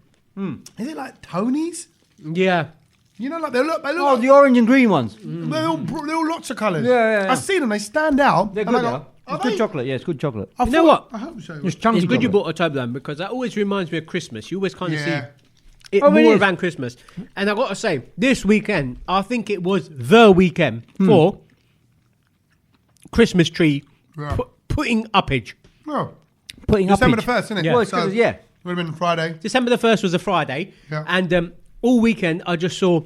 Is it like Tony's? Yeah. You know, like they look Oh, like, the orange and green ones. they're all lots of colours. Yeah. I see them, they stand out. They're and I good, go, yeah. are It's good they? chocolate. Yeah, it's good chocolate. I You know thought- what? I hope so. It's chunky It's good you chocolate. bought a Toblerone because that always reminds me of Christmas. You always kind of Yeah. see it Oh, it more is. around Christmas. And I got to say, this weekend, I think it was the weekend for Christmas tree Yeah. putting uppage. Oh, Putting December uppage. the 1st, isn't it? Yeah. Well, it's 'cause, yeah. Would have been Friday. December the 1st was a Friday. Yeah. And all weekend, I just saw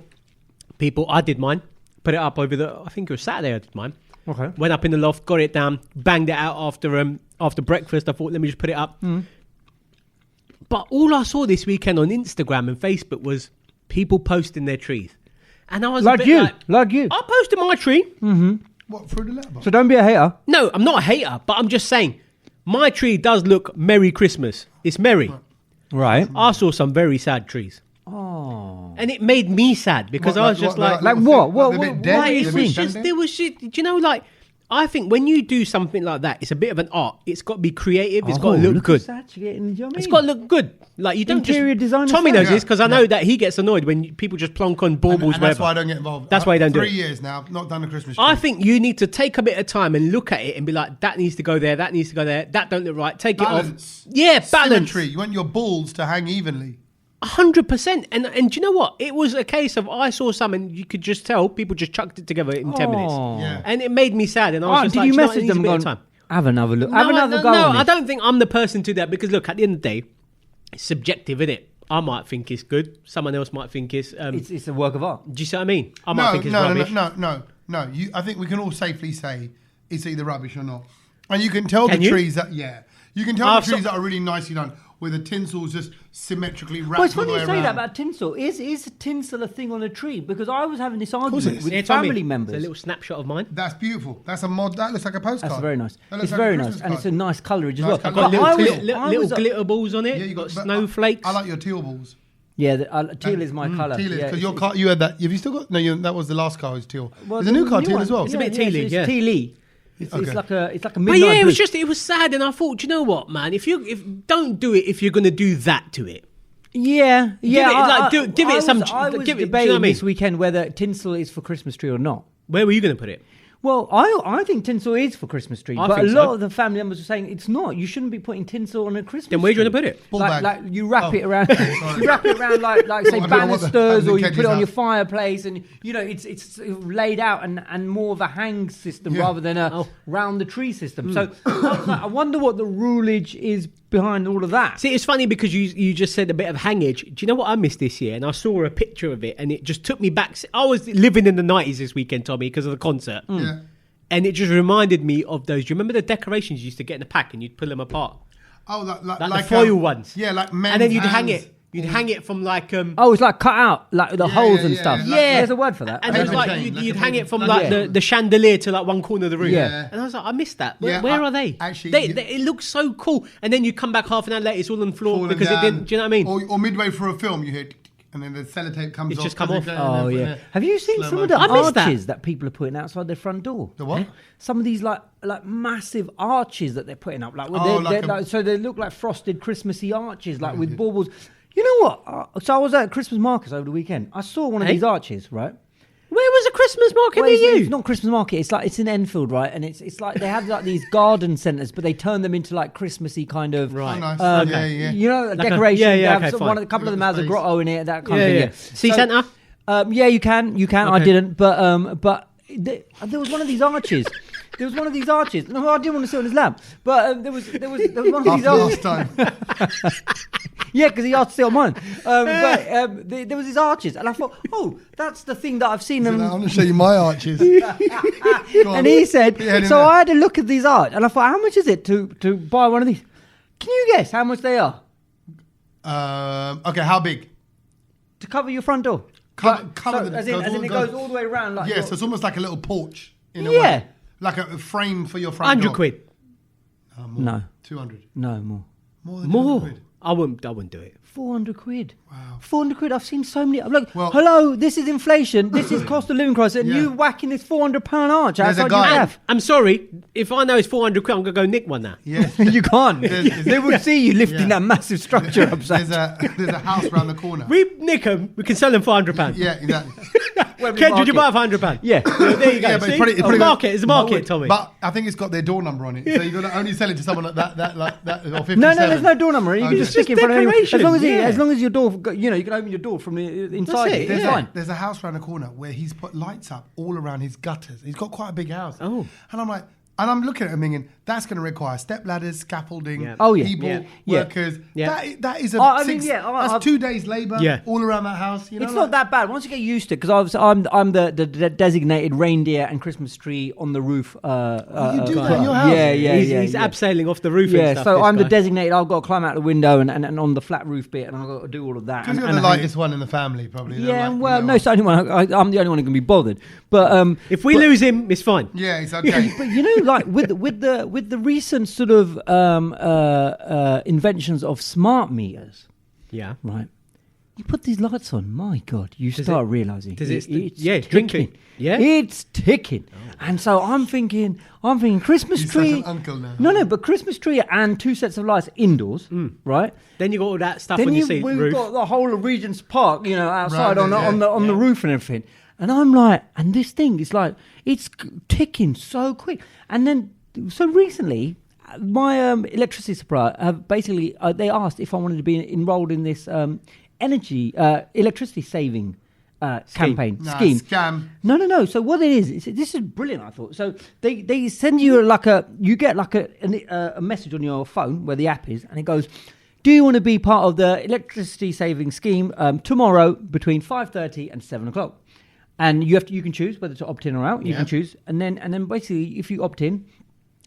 people. I did mine. Put it up I think it was Saturday I did mine. Okay. Went up in the loft, got it down, banged it out after breakfast. I thought, let me just put it up. But all I saw this weekend on Instagram and Facebook was people posting their trees. And I was a Like bit you. Like you. I posted my tree. What, through the letterbox? So don't be a hater. No, I'm not a hater, but I'm just saying my tree does look Merry Christmas. It's merry. Right. I saw some very sad trees. Oh. And it made me sad because I was just like like little what? thing- What- they're a bit what dead, are you they're a seeing? bit just standing. there was shit. Do you know, like I think when you do something like that, it's a bit of an art. It's got to be creative. It's got to look good. At getting, you know what I It's mean? got to look good. Like you don't Interior just designer Tommy style. knows this because I know Yeah. that he gets annoyed when people just plonk on baubles. And that's wherever. why I don't get involved. That's why you don't do 3 it. years now, not done a Christmas tree. I think you need to take a bit of time and look at it and be like, that needs to go there. That needs to go there. That don't look right. Take Balance. it off. Yeah, balance. Symmetry. You want your balls to hang evenly. 100%. And do you know what? It was a case of I saw some and you could just tell people just chucked it together in 10 minutes. Oh. Yeah. And it made me sad. And I was just Did like, you "Do know what? It message needs a them bit and of gone, time." have another look? Have another go no, on I it. don't think I'm the person to do that because look, at the end of the day, it's subjective, isn't it? I might think it's good. Someone else might think it's. It's a work of art. Do you see what I mean? I might think it's rubbish. No. I think we can all safely say it's either rubbish or not. And you can tell Can the you? trees that, you can tell Oh, the trees that are really nicely done, where the tinsel's just symmetrically wrapped Well, it's all funny the you way say that around. about tinsel. Is tinsel a thing on a tree? Because I was having this it argument is. with Yeah, Tommy, family members. It's a little snapshot of mine. That's beautiful. That's a mod. That looks like a postcard. That's very nice. That looks It's like a very Christmas nice, and it's a card. nice colourage as Nice well. colour. Got But I was- little I was- glitter balls on it. Yeah, you got but snowflakes. I like your teal balls. Yeah, teal is my colour. Teal is Yeah, because it's- your car. You had that. Have you still got? No, that was the last car. Was teal. well, There's a new car teal one. as well. It's a bit tealy, It's yeah. tealy. It's Okay. like a But midnight yeah, it was blue. it was sad, and I thought, do you know what, man? If don't do it if you're going to do that to it. Yeah. it, like, give it some- I was give it- do you know debating what I mean? this weekend whether tinsel is for Christmas tree or not. Where were you going to put it? Well, I think tinsel is for Christmas tree, I but a think lot so. of the family members are saying it's not. You shouldn't be putting tinsel on a Christmas. Then where are you tree. going to put it? Ball Like, bag. like you wrap Oh. it around, Sorry. you wrap it around like say I don't know what the- banisters, or you Ked's put it on your house. fireplace, and it's laid out and more of a hang system Yeah. rather than a round the tree system. So I was like, I wonder what the rulage is behind all of that. See, it's funny because you just said a bit of hangage. Do you know what I missed this year? And I saw a picture of it, and it just took me back. I was living in the 90s this weekend, Tommy, because of the concert. Yeah. And it just reminded me of those. Do you remember the decorations you used to get in a pack and you'd pull them apart? Oh, like the foil ones. Yeah, like men's And then you'd hang hands. it. You'd hang it from like... Oh, it's like cut out, like the holes and stuff. like- There's a word for that. And it was Paper like chain, you'd, like you'd a hang paper- it from like- like Yeah. the chandelier to like one corner of the room. Yeah. And I was like, I missed that. Where, Yeah, where are they? actually, it looks so cool. And then you come back half an hour later, it's all on the floor falling because down. it didn't. Do you know what I mean? Or midway through a film, you hear, and then the sellotape comes It's off. just come 'cause off. they're Oh going yeah. there. Have you seen Slow some of the motion. I missed that. arches that people are putting outside their front door? The what? Some of these like massive arches that they're putting up, like, Oh, so they look like frosted Christmassy arches, like with baubles. You know what? So I was at Christmas markets over the weekend. I saw one of Hey? these arches, right? Where was a Christmas market Well, near you? it's not Christmas market. It's in Enfield, right? And it's like they have like these garden centres, but they turn them into like Christmassy kind of. Oh, Right. nice. Okay. Yeah. You know, Like decoration. yeah, they have okay, some- fine. a couple of them Got has the a space. grotto in it, that kind Yeah, of thing. yeah. Sea So- centre? Yeah, you can. I Okay. didn't, but there was one of these arches. There was one of these arches. No, I didn't want to sit on his lap, but there was one of these After arches. last time. Yeah, because he asked to sit on mine. There was these arches, and I thought, oh, that's the thing that I've seen. I'm them. going to show you my arches. Go on. And he said, Put your head in so there. I had a look at these arches, and I thought, how much is it to buy one of these? Can you guess how much they are Okay, how big? to cover your front door? Cover So, the- as in goes it all- goes all the way around. Like Yes, your- so it's almost like a little porch. In a Yeah. way. Like a frame for your front 100 door. quid. More. No. 200. No more. More than More. 200 quid. I wouldn't do it. 400 quid. Wow. 400 quid. I've seen so many. I'm like, Well- hello, this is inflation. This is cost of living crisis. And Yeah. you whacking this £400 arch There's a outside guy- your gaff. I'm sorry. If I know it's 400 quid, I'm going to go nick one now. Yeah. You can't. There's- They would see you lifting Yeah. that massive structure up. There's a house around the corner. We nick them, we can sell them for £100. Yeah, exactly. Ken, did you buy it for £100? Yeah. There you go. Yeah, but See? it's probably It's got- a market. It's a market, Tommy. But I think it's got their door number on it, so you're gonna only sell it to someone like that, or 57. No, there's no door number. You can Okay. just stick it in front of anyone. decoration, As long as your door, you know, you can open your door from the inside. it, It's yeah. fine. There's a house around the corner where he's put lights up all around his gutters. He's got quite a big house. Oh. And I'm like, and I'm looking at him thinking, that's going to require step ladders, scaffolding, Yeah. Oh, yeah. people, Yeah. workers. Yeah. That is a I mean, yeah, that's I've- 2 days labour Yeah. all around that house. You know, It's not that bad once you get used to it, because I'm the designated reindeer and Christmas tree on the roof. you do that in your house? He's abseiling off the roof and Yeah, stuff. so this I'm the guy. designated. I've got to climb out the window and on the flat roof bit, and I've got to do all of that. Because and- you're the and hang- lightest one in the family, probably. They're Yeah, like, well, you know, no, it's the only one. I'm the only one who can be bothered. But If we lose him, it's fine. Yeah, it's okay. but you know, like with the recent sort of inventions of smart meters, Yeah. right? You put these lights on, my God, you Does start it- realizing does it- it's yeah, ticking. drinking. Yeah? It's ticking. And so I'm thinking Christmas He's such tree. an uncle now. No, but Christmas tree and 2 sets of lights indoors, right? Then you got all that stuff Then on your seat we've roof. got the whole of Regent's Park, you know, outside Right, on the roof and everything. And I'm like, and this thing is like, it's ticking so quick. And then, so recently, my electricity supplier have basically, they asked if I wanted to be enrolled in this electricity saving campaign scheme. Scam. No. So what it is this is brilliant. I thought. So they send you you get like a message on your phone where the app is, and it goes, "Do you want to be part of the electricity saving scheme tomorrow between 5:30 and 7:00?" And you can choose whether to opt in or out. You can choose, and then basically if you opt in,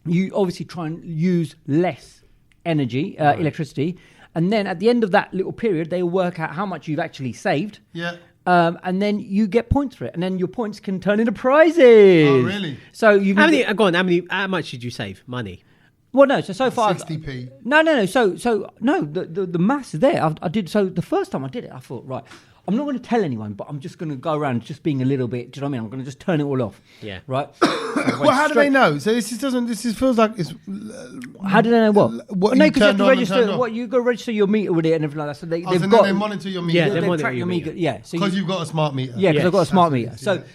you obviously try and use less energy, electricity, and then at the end of that little period, they will work out how much you've actually saved. Yeah. And then you get points for it, and then your points can turn into prizes. Oh, really? So you can How much did you save? Money. Well, no. So far, 60p. No. So no. The maths is there. I did. So the first time I did it, I thought, right, I'm not going to tell anyone, but I'm just going to go around just being a little bit. Do you know what I mean? I'm going to just turn it all off. Yeah. Right. Well, how do they know? So this feels like it's. How do they know what? What no, you because you have turned to on and register. turned off? What you got to register your meter with it and everything like that. So So they've then got they monitor your meter. Yeah, they they monitor track your your meter. meter. Yeah. So Because you've got a smart meter. yeah, because Yes, I've got a smart that's meter. it,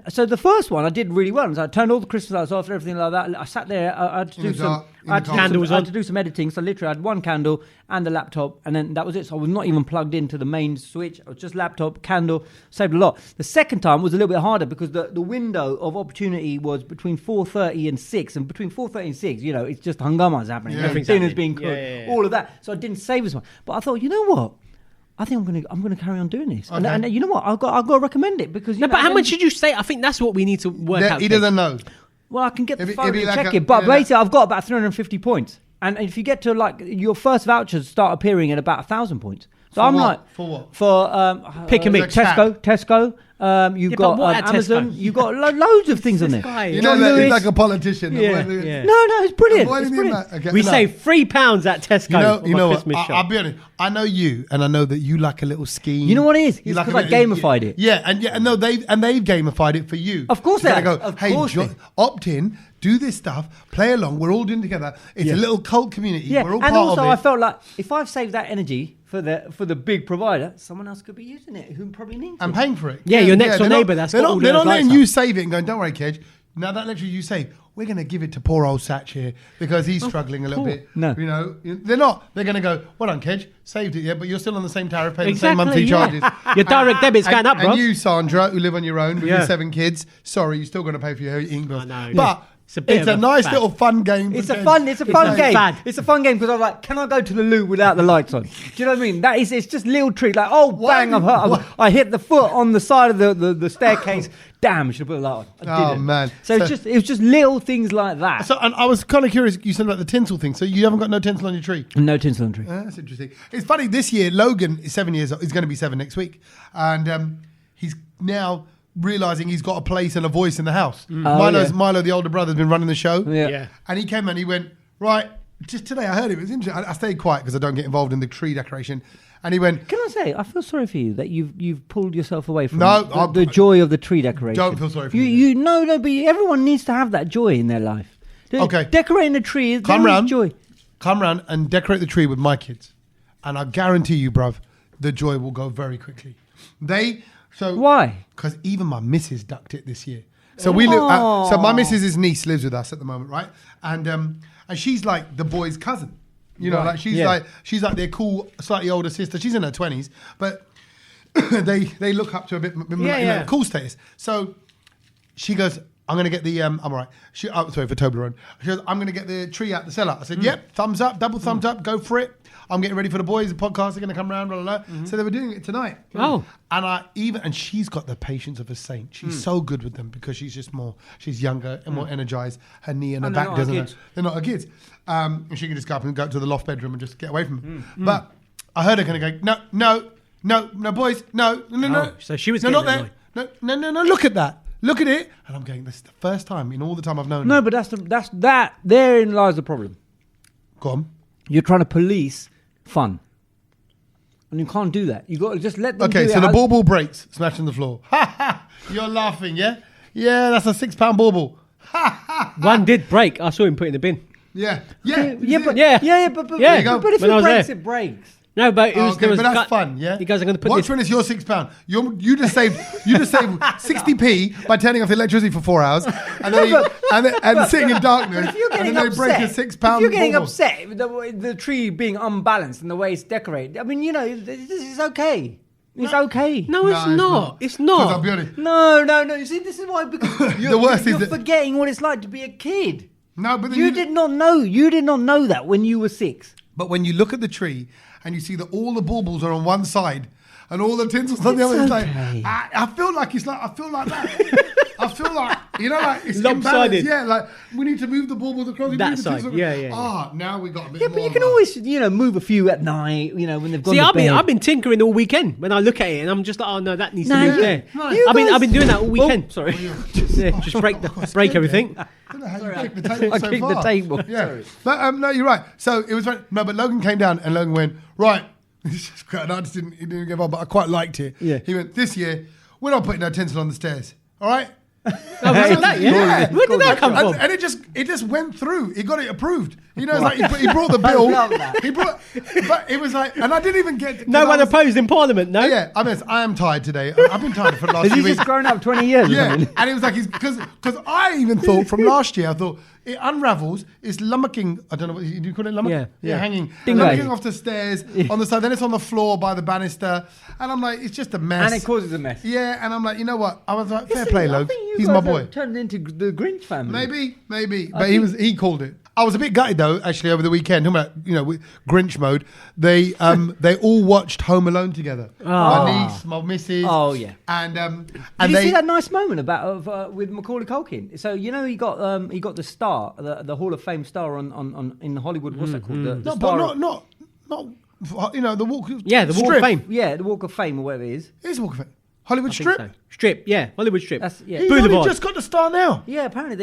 yeah. So the first one I did really well. So I turned all the Christmas lights off and everything like that. I sat there. I had to In do the some. dark, in I had the to do dark. some- Candles I had on. to do some editing. So literally, I had one candle and the laptop, and then that was it. So I was not even plugged into the main switch. I was just laptop, candle. Saved a lot. The second time was a little bit harder because the window of opportunity was between 4:30 and 6, and between 4:30 and 6, you know, it's just hungamas happening. Yeah. Everything's Dinner's happening. being cooked, Yeah. all of that. So I didn't save as much. But I thought, you know what? I think I'm gonna carry on doing this. Okay. And you know what? I've got to recommend it because you No, know, but how then- much should you say? I think that's what we need to work out. He doesn't know. Well, I can get the It'd be- phone it'd be and like check a- it, but yeah, like- basically I've got about 350 points. And if you get to like your first vouchers start appearing at about 1,000 points. So For I'm what? like For what? For Pick a mix. Tesco. You've Yeah, got but what at Amazon. Tesco? You've got loads of things on This there. guy. You John know that Lewis. he's like a politician. Yeah, Avoid- yeah. No, it's brilliant. avoid It's him brilliant. that. Okay, We no. save £3 at Tesco. You know what? Christmas shop. I'll be honest. I know you, and I know that you like a little scheme. You know what it is? You It's like 'cause a I bit- gamified it. Yeah, and no, they've gamified it for you. Of course You they gotta have. go. Of Hey, course they have. opt in, do this stuff, play along. We're all doing it together. It's a little cult community. Yeah, We're all and part also of it. I felt like if I've saved that energy for the big provider, someone else could be using it who probably needs I'm it. paying for it. Yeah, your next door they're neighbour, not- that's they're got not, all they're those not letting lights you up. save it and going, don't worry, Kej. Now that electricity you save, we're going to give it to poor old Sach here because he's struggling a little cool. bit. No. You know, they're not. They're going to go, well done, Kej, saved it, yeah, but you're still on the same tariff, paying the same Exactly, monthly yeah. charges. Your direct debit's going up, bro. And you, Sandra, who live on your own with Yeah. your 7 kids, sorry, you're still going to pay for your heating bills. I know. But It's a bit it's of a a nice fad. little fun game. It's to a do. fun game. fad. It's a fun game because I was like, can I go to the loo without the lights on? Do you know what I mean? It's just little treat like, oh Why bang, do- I hit the foot on the side of the staircase. Damn, I should have put a light on. I Oh, didn't. man. So it was just little things like that. So, and I was kind of curious, you said about the tinsel thing. So you haven't got no tinsel on your tree? No tinsel on tree. That's interesting. It's funny, this year, Logan is 7 years old. He's going to be 7 next week. And he's now realising he's got a place and a voice in the house. Oh, yeah. Milo, the older brother, has been running the show. Yeah. Yeah. And he came and he went, right, just today I heard it was interesting. I stayed quiet because I don't get involved in the tree decoration. And he went, Can I say, I feel sorry for you that you've pulled yourself away from No, the joy of the tree decoration. Don't feel sorry for you. No, but everyone needs to have that joy in their life. Okay. Decorating a tree is Come round. joy. come round and decorate the tree with my kids. And I guarantee you, bruv, the joy will go very quickly. Why? Because even my missus ducked it this year. So we live. So my missus's niece lives with us at the moment, right? And she's like the boy's cousin. You know, like she's like their cool, slightly older sister. She's in her 20s, but they look up to a bit cool status. So she goes, I'm going to get the, I'm all right. Sorry for Toblerone. She goes, I'm going to get the tree out the cellar. I said, yep, thumbs up, double thumbs up, go for it. I'm getting ready for the boys. The podcast are going to come around, blah, blah, blah. Mm-hmm. So they were doing it tonight. Oh. And she's got the patience of a saint. She's so good with them because she's younger and more energized. Her knee and her back doesn't. They're not her kids. And she can just go up and go to the loft bedroom and just get away from them. But I heard her kind of go, no, boys, no. So she was not getting there. No, look at that. Look at it. And I'm going, this is the first time in all the time I've known her. No, but that's therein lies the problem. Go on. You're trying to police fun. And you can't do that. You got to just let them do it. Okay, so the bauble breaks, smashed on the floor. Ha ha! You're laughing, yeah? Yeah, that's a 6-pound bauble. Ha ha! One did break. I saw him put it in the bin. Yeah. But if There you it breaks. No, but it was. Okay, but that's fun, yeah. You guys are going to put Watch this. when it's your £6. You just saved 60p by turning off the electricity for 4 hours and then sitting in darkness. If you're and getting then upset, they break a £6 if you're getting bauble. upset with the tree being unbalanced and the way it's decorated, I mean, this is okay. It's okay. No, it's not. It's not. 'Cause I'll be honest. No. You see, this is why because you're forgetting what it's like to be a kid. No, but then You did not know. You did not know that when you were 6. But when you look at the tree and you see that all the baubles are on one side and all the tinsel's on the other, it's like I feel like that. I feel like it's lopsided. imbalanced. Yeah, like we need to move the baubles across That side. Yeah. Now we got a bit Yeah, more. but you can always move a few at night. When they've gone See, to bed. I've been tinkering all weekend. When I look at it, and I'm just like, oh no, that needs to No, move you- there. no, I've been doing that all weekend. sorry. Just break everything. I don't know how you kicked the table I so kicked far. the table. Yeah. Sorry. But no, you're right. So it was fun. No, but Logan came down and Logan went, right. And I just didn't give up, but I quite liked it. Yeah. He went, this year, we're not putting no tinsel on the stairs. All right? Oh, was it that? Yeah. Where did that come from? And it just went through. He got it approved. It's like he brought the bill. love that. But it was like, and I didn't even get. No one opposed in Parliament. No. Yeah, I am tired today. I've been tired for the last Has few he weeks. just grown up 20 years? or Yeah, something? and it was like because I even thought from last year, I thought it unravels. It's lummoxing. I don't know what do you call it, lummox? Yeah. Hanging, Dingway. lummoxing off the stairs on the side. Then it's on the floor by the banister, and I'm like, it's just a mess. And it causes a mess. Yeah, and I'm like, you know what? I was like, fair play, I Lo. think you He's guys my boy. have turned into the Grinch family. Maybe, but he called it. I was a bit gutted though, actually, over the weekend. Talking about with Grinch mode. They all watched Home Alone together. My niece, my missus. Oh yeah. And Did you see that nice moment with Macaulay Culkin? So he got the star, the Hall of Fame star on in Hollywood. What's that called? The star not the walk. Yeah, the Walk of Strip. Fame. Yeah, the Walk of Fame or whatever it is. It is a walk of fame. Hollywood I think Strip. so. Strip, yeah, Hollywood Strip. Yeah. He's Boulevard. only just got the star now. Yeah, apparently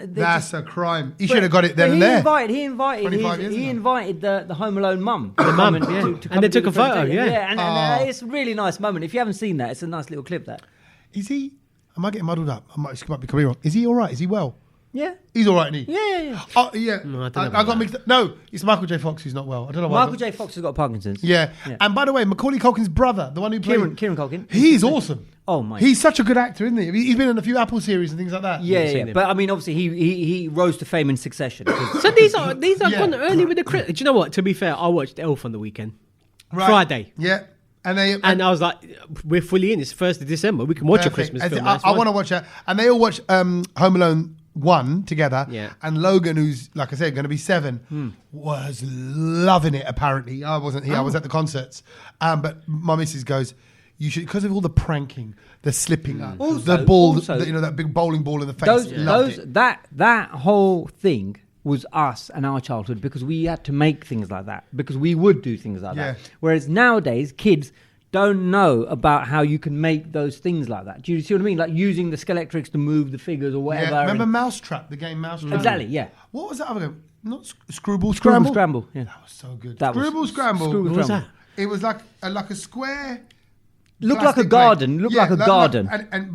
That's a crime. He should have got it then and he there. He invited the Home Alone mum. The mum, to yeah. come And they do took the a photo, presentation. yeah. And it's a really nice moment. If you haven't seen that, it's a nice little clip. That Is he? Am I getting muddled up? I might be coming wrong. Is he all right? Is he well? yeah. He's all right, isn't he? Yeah. Oh yeah. No, I don't know I about got mixed up. No, it's Michael J. Fox who's not well. I don't know why. Michael J. Fox has got Parkinson's. Yeah. Yeah. And by the way, Macaulay Culkin's brother, the one who played Kieran Culkin. he's awesome. Oh my. He's such a good actor, isn't he? He's been in a few Apple series and things like that. Yeah. seen him. But I mean, obviously, he rose to fame in succession. So these are Yeah. gone early with the credit. Do you know what? To be fair, I watched Elf on the weekend. Right. Friday. Yeah. And I was like, we're fully in. It's 1st of December. We can watch a perfect. Christmas film. I want to watch that. And they all watch Home Alone 1 together. Yeah. And Logan, who's, like I said, going to be 7, was loving it, apparently. I wasn't here. I was at the concerts. But my missus goes, you should, because of all the pranking, the slipping up, the ball, that big bowling ball in the face. That whole thing was us and our childhood because we had to make things like that because we would do things like that. Whereas nowadays, kids don't know about how you can make those things like that. Do you see what I mean? Like using the Skeletrix to move the figures or whatever. Yeah. Remember Mousetrap, the game Mousetrap? Exactly, yeah. What was that other game? not Screwball Scramble. Scramble. Yeah. That was so good. That was- Screwball Scramble. Screwball What was Scramble. that? It was like a square. Looked like a plastic garden. plate. Looked like a garden.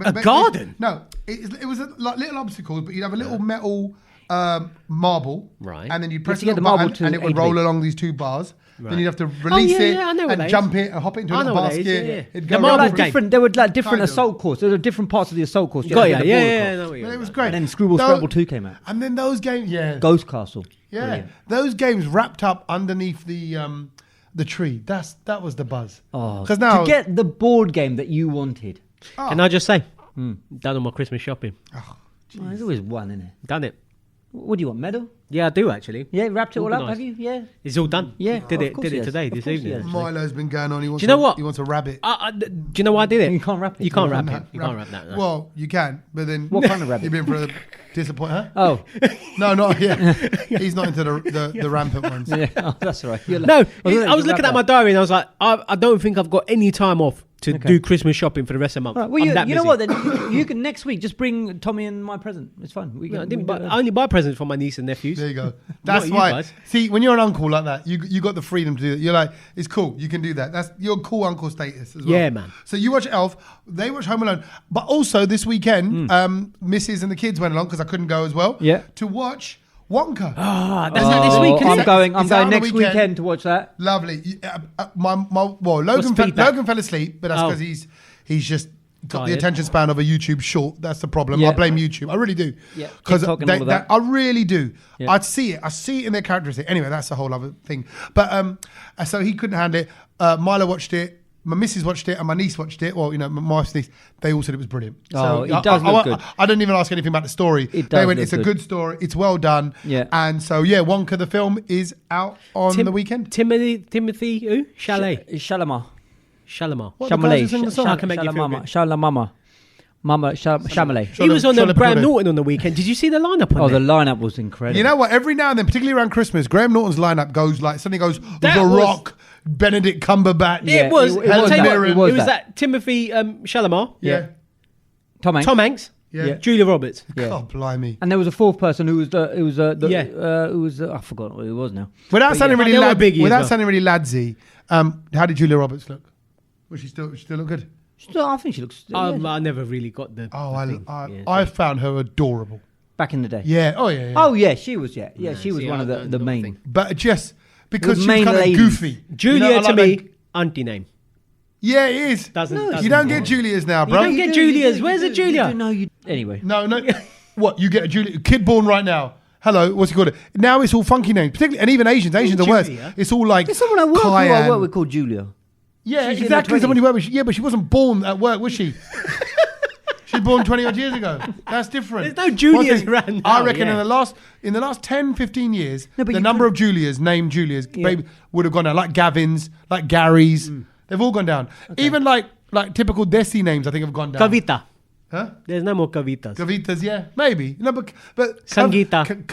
A garden? No, it was like little obstacles, but you'd have a little metal marble, Right. And then you'd press to the get the little marble button, to and it would 8 roll feet. along these 2 bars. Then you'd have to release it I know what and that jump is. it and hop it into a I little know what that basket. is, yeah. It'd The go There were marble around. like game. different. There were like different Kind of. assault courses. There were different parts of the assault course. Got ya. the Yeah, border yeah, course. I know what you're But it was about. great. And then Screwball Those- Scramble 2 came out. And then those games, Ghost Castle. yeah, Brilliant. those games wrapped up underneath the tree. That was the buzz. Oh, Because now to get the board game that you wanted. Can I just say, done all my Christmas shopping. Oh, there's always one, isn't it? Done it. What do you want? Medal? Yeah, I do actually. Yeah, wrapped it all up. Organised. Have you? Yeah. It's all done. Yeah, did of it. course Did he it has. today, Of this course he evening. has. Milo's been going on. He wants Do you know what? He wants a rabbit. Do you know why I did it? You can't wrap it. You can't wrap No, it. You can't wrap that. No. Well, you can, but then What kind of rabbit? You've been for a disappointment, huh? Oh, No, not yeah. He's not into the rampant ones. yeah. Oh, that's all right. You're No, like- I was looking at my diary and I was like, I don't think I've got any time off to do Christmas shopping for the rest of the month. All right, well, I'm that you know busy. what? Then you can next week just bring Tommy and my present. It's fine. We No, I can, didn't we buy, can- I only buy presents for my niece and nephews. There you go. That's you why. guys. See, when you're an uncle like that, you got the freedom to do that. You're like, it's cool. You can do that. That's your cool uncle status as well. Yeah, man. So you watch Elf. They watch Home Alone. But also this weekend, Mrs. and the kids went along because I couldn't go as well. Yeah. To watch Wonka. Ah, that's not this week. I'm Is it? going. I'm It's out going on the next weekend. weekend to watch that. Lovely. Logan feedback? fell asleep, but that's Oh. because he's just got the Tired. attention span of a YouTube short. That's the problem. Yeah. I blame YouTube. I really do. Yeah, Because TikTok and all of that. I really do. Yeah. I see it in their characteristics. Anyway, that's a whole other thing. But so he couldn't handle it. Milo watched it. My missus watched it and my niece watched it. Well, my wife's niece. They all said it was brilliant. Oh, So it does look good. I didn't even ask anything about the story. It They does went, look it's a good. good story. It's well done. Yeah. And so, Wonka the film is out on the weekend. Timothy who? Chalet. Shalamar. Shalimar. What, the guys who Shamalay. sing the song? I can make you feel good. Shalamama. Mama. Shamalay. He was on Charlotte Graham Pudding. Norton on the weekend. Did you see the lineup on Oh, there? the lineup was incredible. You know what? Every now and then, particularly around Christmas, Graham Norton's lineup goes like suddenly goes That The was- Rock, Benedict Cumberbatch. Yeah, it was. it I'll was tell you that. what, It it was was that. that Timothy Shalimar, Yeah. Tom Hanks. Tom Hanks, Yeah. Julia Roberts. Yeah. God blimey. And there was a fourth person who was Yeah. who was I forgot who it was now. Without sounding yeah. really They were biggie as without well. sounding really ladsy, how did Julia Roberts look? Was she still look good? I think she looks I never really got the. Oh, the thing. I found her adorable. back in the day. Yeah. Oh yeah. Oh yeah, she was. Yeah, she was see, one of I the don't main. think. But just because The she was main kind of ladies. goofy. Julia You know, I to like me, that- auntie name. Yeah, it is. Doesn't You don't get Julia's now, bro. You don't get Julia's. Where's a Julia? No, you. Anyway. No. What, you get a Julia kid born right now? Hello, what's he called? Now it's all funky names, particularly, and even Asians. Asians are worse. Julia? It's all like There's someone I work with. Cayenne. I work with called Julia. Yeah, She's in her exactly. 20s. Someone you work with. Yeah, but she wasn't born at work, was she? She was born 20 odd years ago. That's different. There's no Julias One thing, around I now, reckon yeah. in the last 10, 15 years, No, but the you number couldn't- of Julias, named Julias, maybe would have gone down. Like Gavin's, like Gary's. They've all gone down. Even like typical Desi names, I think, have gone down. Kavita. Huh? There's no more Kavitas. Kavitas, yeah, maybe. No, but Sangeeta.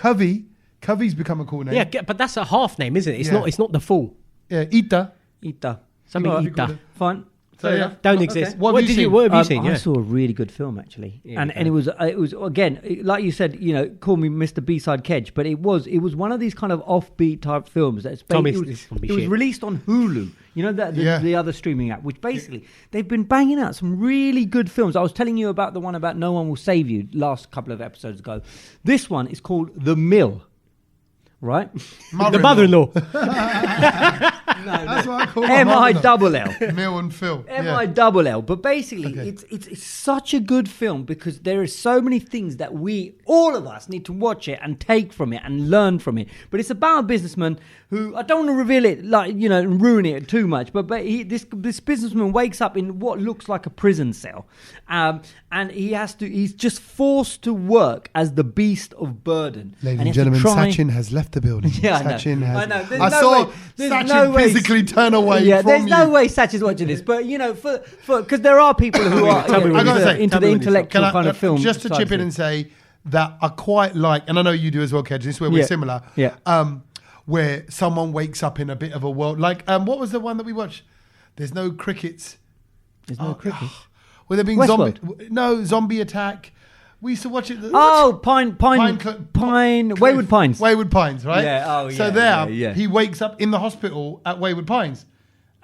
Kavi's become a cool name. Yeah, but that's a half name, isn't it? It's Yeah. not. It's not the full. Yeah, Ita. Ita. Something Alright. Ita. Fine. So, yeah. Don't exist. What have What you did you? seen? What have you seen? I Yeah. saw a really good film actually, Yeah, and okay. it was again like you said, call me Mr. B-side Kej, but it was one of these kind of offbeat type films that's Thomas, it was, this is gonna be it was shit. released on Hulu. You know that Yeah. the other streaming app, which basically they've been banging out some really good films. I was telling you about the one about No One Will Save You last couple of episodes ago. This one is called The Mill, right? The mother-in-law. That's what I call MILL. Mill and Phil. MILL. But basically, it's such a good film because there are so many things that all of us need to watch it and take from it and learn from it. But it's about a businessman who, I don't want to reveal it, and ruin it too much, but this businessman wakes up in what looks like a prison cell. And he's just forced to work as the beast of burden. Ladies And and he has to gentlemen, try- Sachin has left the building. Yeah, I know. Sachin has. I know. There's I no saw way- there's Sachin no way- physically turn away Yeah, from there's no you. way Satch is watching this, but because there are people who are Tell me when into you stop. into Tell the me when you stop. intellectual kind of film. Just to side chip of in it. and say that I quite like, and I know you do as well, Kej. This is where we're Yeah. similar. Yeah. Where someone wakes up in a bit of a world. Like, what was the one that we watched? There's no crickets. There's no cricket. Where there being Westworld. zombie attack. We used to watch it. Wayward Pines. Wayward Pines, right? Yeah. Oh, yeah. So there, yeah. he wakes up in the hospital at Wayward Pines.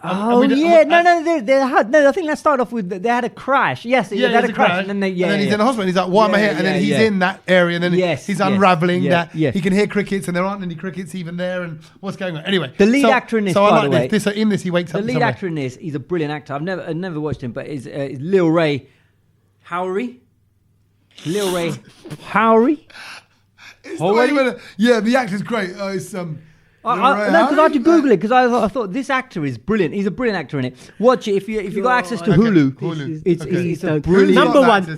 Oh yeah, I think that started off with they had a crash. Yes, they had a crash, and then he's in the hospital. And he's like, "Why am I here?" And then he's in that area, and then he's unraveling that. Yes. He can hear crickets, and there aren't any crickets even there, and what's going on? Anyway, the lead actor in this, so by I like the way, this. In this, he wakes up. The lead actor in this, he's a brilliant actor. I've never watched him, but is Lil Ray Howery. Lil Ray Howery. Yeah, the actor's great. It's because I had to Google it because I thought this actor is brilliant. He's a brilliant actor in it. Watch it if you got access to Hulu. It's a brilliant.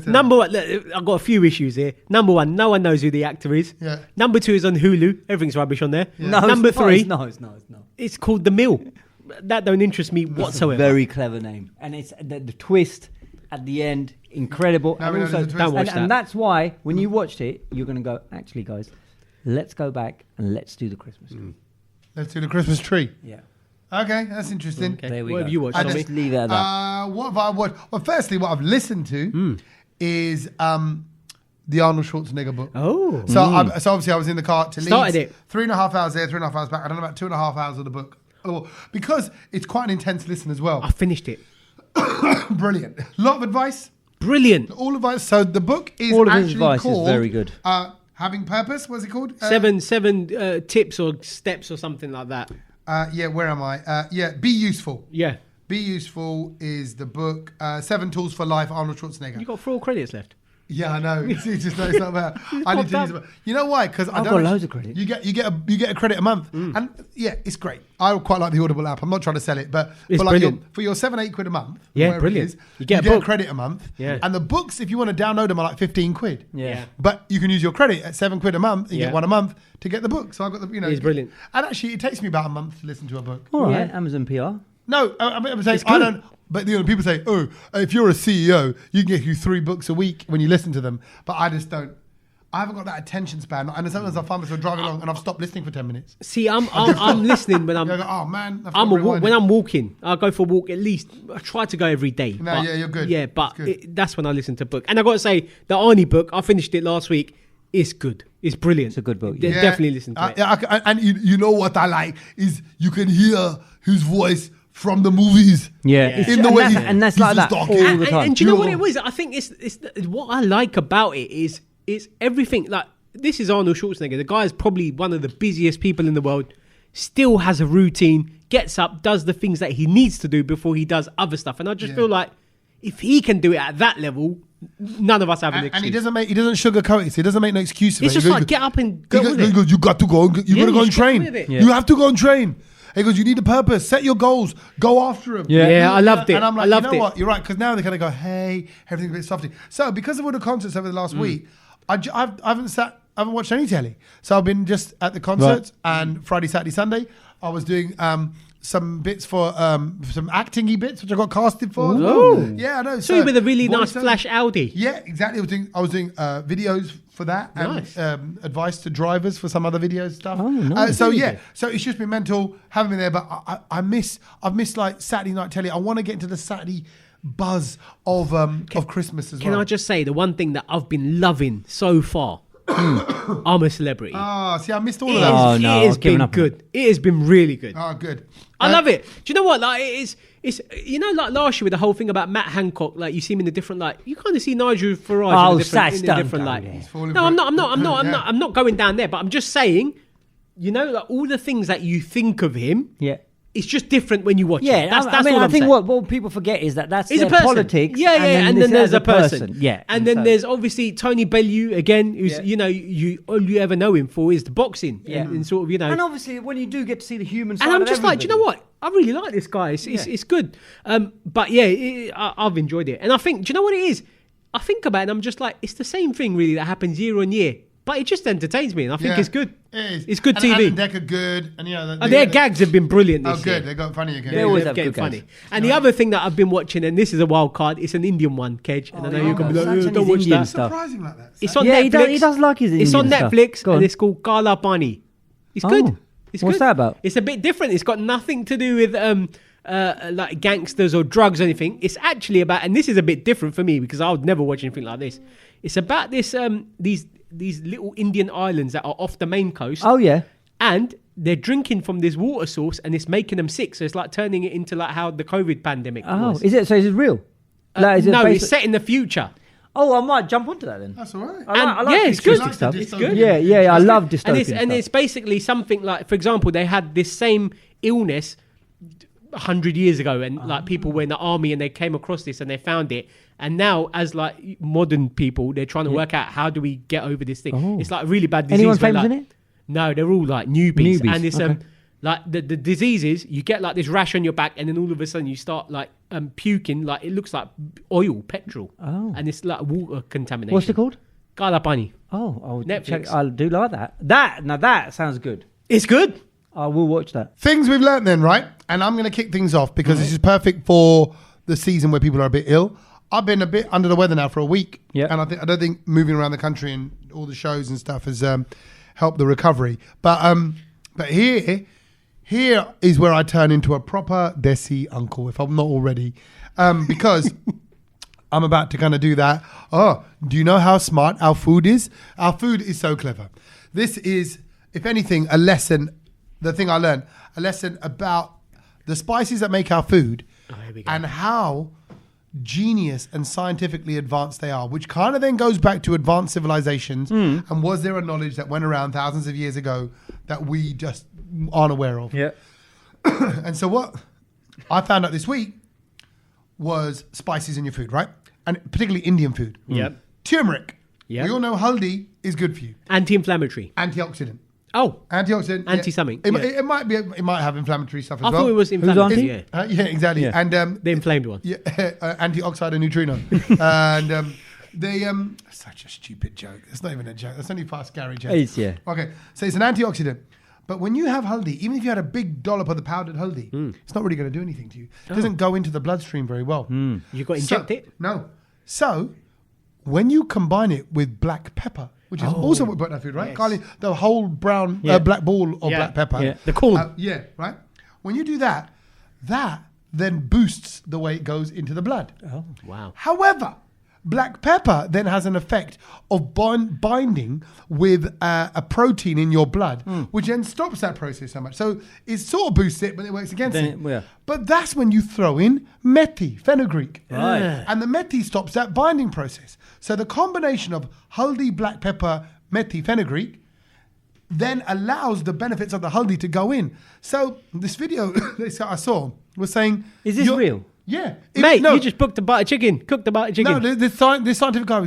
Number one. Look, I've got a few issues here. Number one, no one knows who the actor is. Yeah. Number two is on Hulu. Everything's rubbish on there. Yeah. Number three, it's not. it's called The Mill. That don't interest me whatsoever. Very clever name, and it's the twist at the end, incredible. No, and also, don't watch that. And that's why when you watched it, you're going to go, actually, guys, let's go back and let's do the Christmas tree. Let's do the Christmas tree. Yeah. Okay, that's interesting. Okay. There we What go. have you watched, I'll Tommy? just leave it at that. What have I watched? Well, firstly, what I've listened to is the Arnold Schwarzenegger book. Oh. So obviously I was in the car to Leeds. Started it. 3.5 hours there, 3.5 hours back. I done about 2.5 hours of the book. Oh, because it's quite an intense listen as well. I finished it. Brilliant. A lot of advice. Brilliant. All advice. So the book is All of his actually advice is called very good. Having Purpose. What's it called? Seven tips or steps or something like that. Where am I? Be Useful. Yeah. Be Useful is the book. 7 Tools for Life, Arnold Schwarzenegger. You got 4 credits left. Yeah, I know. It's just it's not bad. I need to use it. You know why? Because I I've don't. got loads of credits. You get a credit a month, and yeah, it's great. I quite like the Audible app. I'm not trying to sell it, but It's for like brilliant. for your 7-8 quid a month, Yeah, wherever brilliant. it is, You get a a book. credit a month. Yeah. And the books, if you want to download them, are like 15 quid. Yeah. But you can use your credit at 7 quid a month. You Yeah. get one a month to get the book. So I've got the It's brilliant. And actually, it takes me about a month to listen to a book. All right, Yeah. Amazon PR. No, I'm saying It's I good. don't. But people say, "Oh, if you're a CEO, you can get you 3 books a week when you listen to them." But I just don't. I haven't got that attention span, and sometimes I find myself driving along and I've stopped listening for 10 minutes. See, I'm listening when I'm. I go, "Oh man, I've I'm got to rewind when it." I'm walking. I go for a walk at least. I try to go every day. No, yeah, you're good. Yeah, but It's good. that's when I listen to book. And I got to say, the Arnie book. I finished it last week. It's good. It's brilliant. It's a good book, De- yeah. Definitely listen to it. And you know what I like is you can hear his voice from the movies. Yeah. In the way, and that's he's like just that talking. all the time. And do you know what it was? I think it's what I like about it is everything. Like, this is Arnold Schwarzenegger. The guy is probably one of the busiest people in the world. Still has a routine. Gets up, does the things that he needs to do before he does other stuff. And I just feel like if he can do it at that level, none of us have an excuse. And he doesn't sugarcoat it. So he doesn't make no excuses. It's He just goes- like, get up and He go goes, with he it. goes, you got to go. You got to go and just get train. with it. Yeah. You have to go and train. He goes, you need a purpose. Set your goals. Go after them. Yeah, I loved it. And I'm like, I loved you know it. what? You're right. Because now they're going to go, hey, everything's a bit softy. So because of all the concerts over the last week, I haven't watched any telly. So I've been just at the concerts and Friday, Saturday, Sunday. I was doing some bits for some acting-y bits, which I got casted for. Ooh. Yeah, I know. So with a really nice voiceover. flash Audi. Yeah, exactly. I was doing videos for that Nice. and advice to drivers for some other video stuff. Oh, nice. So it's just been mental having been there. But I've missed like Saturday night telly. I want to get into the Saturday buzz of Christmas as well. Can I just say the one thing that I've been loving so far? I'm a Celebrity. See, I missed all of It that. Oh, is- no, it has I've given been up on good. It has been really good. Oh, good. I love it. Do you know what? Like, it's like last year with the whole thing about Matt Hancock. Like, you see him in a different light. You kind of see Nigel Farage Oh, in a different, Sats, in a don't different go light. there. He's falling No, for I'm it. not. Yeah. I'm not going down there. But I'm just saying, like all the things that you think of him, Yeah. it's just different when you watch Yeah, it. That's I mean, all I I'm think saying. what people forget is that's He's their a person. politics. Yeah, and then there's a person. Yeah, and then so- there's obviously Tony Bellew again, who's you all you ever know him for is the boxing. Yeah. and sort of And obviously, when you do get to see the human side, And I'm of just like, do you know everybody- what? I really like this guy. It's good. But yeah, I've enjoyed it. And I think, do you know what it is? I think about it and I'm just like, it's the same thing really that happens year on year. But it just entertains me and I think Yeah, it's good. It is. It's good and TV. And Deck are good. And Their gags have been brilliant this Oh, good. year. They got funny again. They always They're have getting good funny. gags. And the other thing that I've been watching, and this is a wild card, it's an Indian one, Kej. And I know you're going to be like, Sach "Oh, and don't his watch Indian that. stuff. Surprising like that. It's on Yeah, Netflix. he does like his It's on Indian stuff. Netflix Go on. and it's called Kala Pani. It's Oh. good. It's What's good. that about? It's a bit different. It's got nothing to do with like gangsters or drugs or anything. It's actually about, and this is a bit different for me because I would never watch anything like this. It's about this these little Indian islands that are off the main coast. Oh yeah. And they're drinking from this water source and it's making them sick. So it's like turning it into like how the COVID pandemic was. Is it? So is it real? Like, is it No, based- it's set in the future. Oh, I might jump onto that then. That's all right. I like yeah, it's good. futuristic stuff. It's good. Yeah, I love dystopian And it's stuff. basically something like, for example, they had this same illness 100 years ago, and like people were in the army and they came across this and they found it. And now, as like modern people, they're trying to work out how do we get over this thing. Oh. It's like really bad disease. Anyone where, famous like, in it? No, they're all like newbies. Newbies, And it's okay. like the disease is you get like this rash on your back, and then all of a sudden you start like puking, like it looks like oil, petrol. Oh. And it's like water contamination. What's it called? Kala pani. Oh, I'll Netflix. check. I do like that. That sounds good. It's good. I will watch that. Things we've learnt then, right? And I'm going to kick things off because this is perfect for the season where people are a bit ill. I've been a bit under the weather now for a week. Yeah. And I don't think moving around the country and all the shows and stuff has helped the recovery. But here is where I turn into a proper desi uncle, if I'm not already. Because I'm about to kind of do that. Oh, do you know how smart our food is? Our food is so clever. This is, if anything, a lesson. The thing I learned, a lesson about the spices that make our food here we go. and how genius and scientifically advanced they are, which kind of then goes back to advanced civilizations. And was there a knowledge that went around thousands of years ago that we just aren't aware of? Yeah. And so what I found out this week was spices in your food, right? And particularly Indian food. Yep. Turmeric. Yep. We all know haldi is good for you. Anti-inflammatory. Antioxidant. Oh, Antioxidant. Anti-something, It, yeah. it might be. It might have inflammatory stuff as I well. thought it was auntie? inflammatory. Yeah. Yeah, exactly. Yeah. And The inflamed one. yeah, antioxidant and neutrino. And they such a stupid joke. It's not even a joke. That's only past Gary joke. It's, yeah. Okay, so it's an antioxidant. But when you have haldi, even if you had a big dollop of the powdered haldi, it's not really going to do anything to you. It doesn't go into the bloodstream very well. You got to inject it? No. So when you combine it with black pepper, which is also what we put in our food, right? Yes. Garlic, the whole brown Yeah. black ball of Yeah. black pepper. Yeah. The corn. Yeah, right? When you do that, that then boosts the way it goes into the blood. Oh. Wow. However, black pepper then has an effect of binding with a protein in your blood, which then stops that process so much. So it sort of boosts it, but it works against Then it. yeah. But that's when you throw in methi, fenugreek. Right. And the methi stops that binding process. So the combination of haldi, black pepper, methi, fenugreek then allows the benefits of the haldi to go in. So this video I saw was saying... Is this real? Yeah. Mate, you just cooked the butter chicken. Cooked the butter chicken. No, this scientific guy,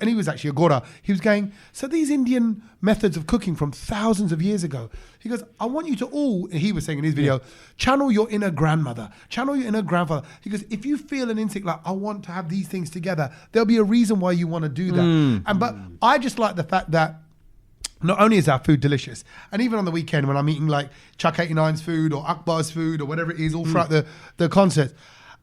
he was actually a Gora. He was going, so these Indian methods of cooking from thousands of years ago. He goes, I want you to all, he was saying in his video, channel your inner grandmother, channel your inner grandfather. He goes, if you feel an instinct like, I want to have these things together, there'll be a reason why you want to do that. But I just like the fact that not only is our food delicious, and even on the weekend when I'm eating like Chuck 89's food or Akbar's food or whatever it is, all throughout the concert,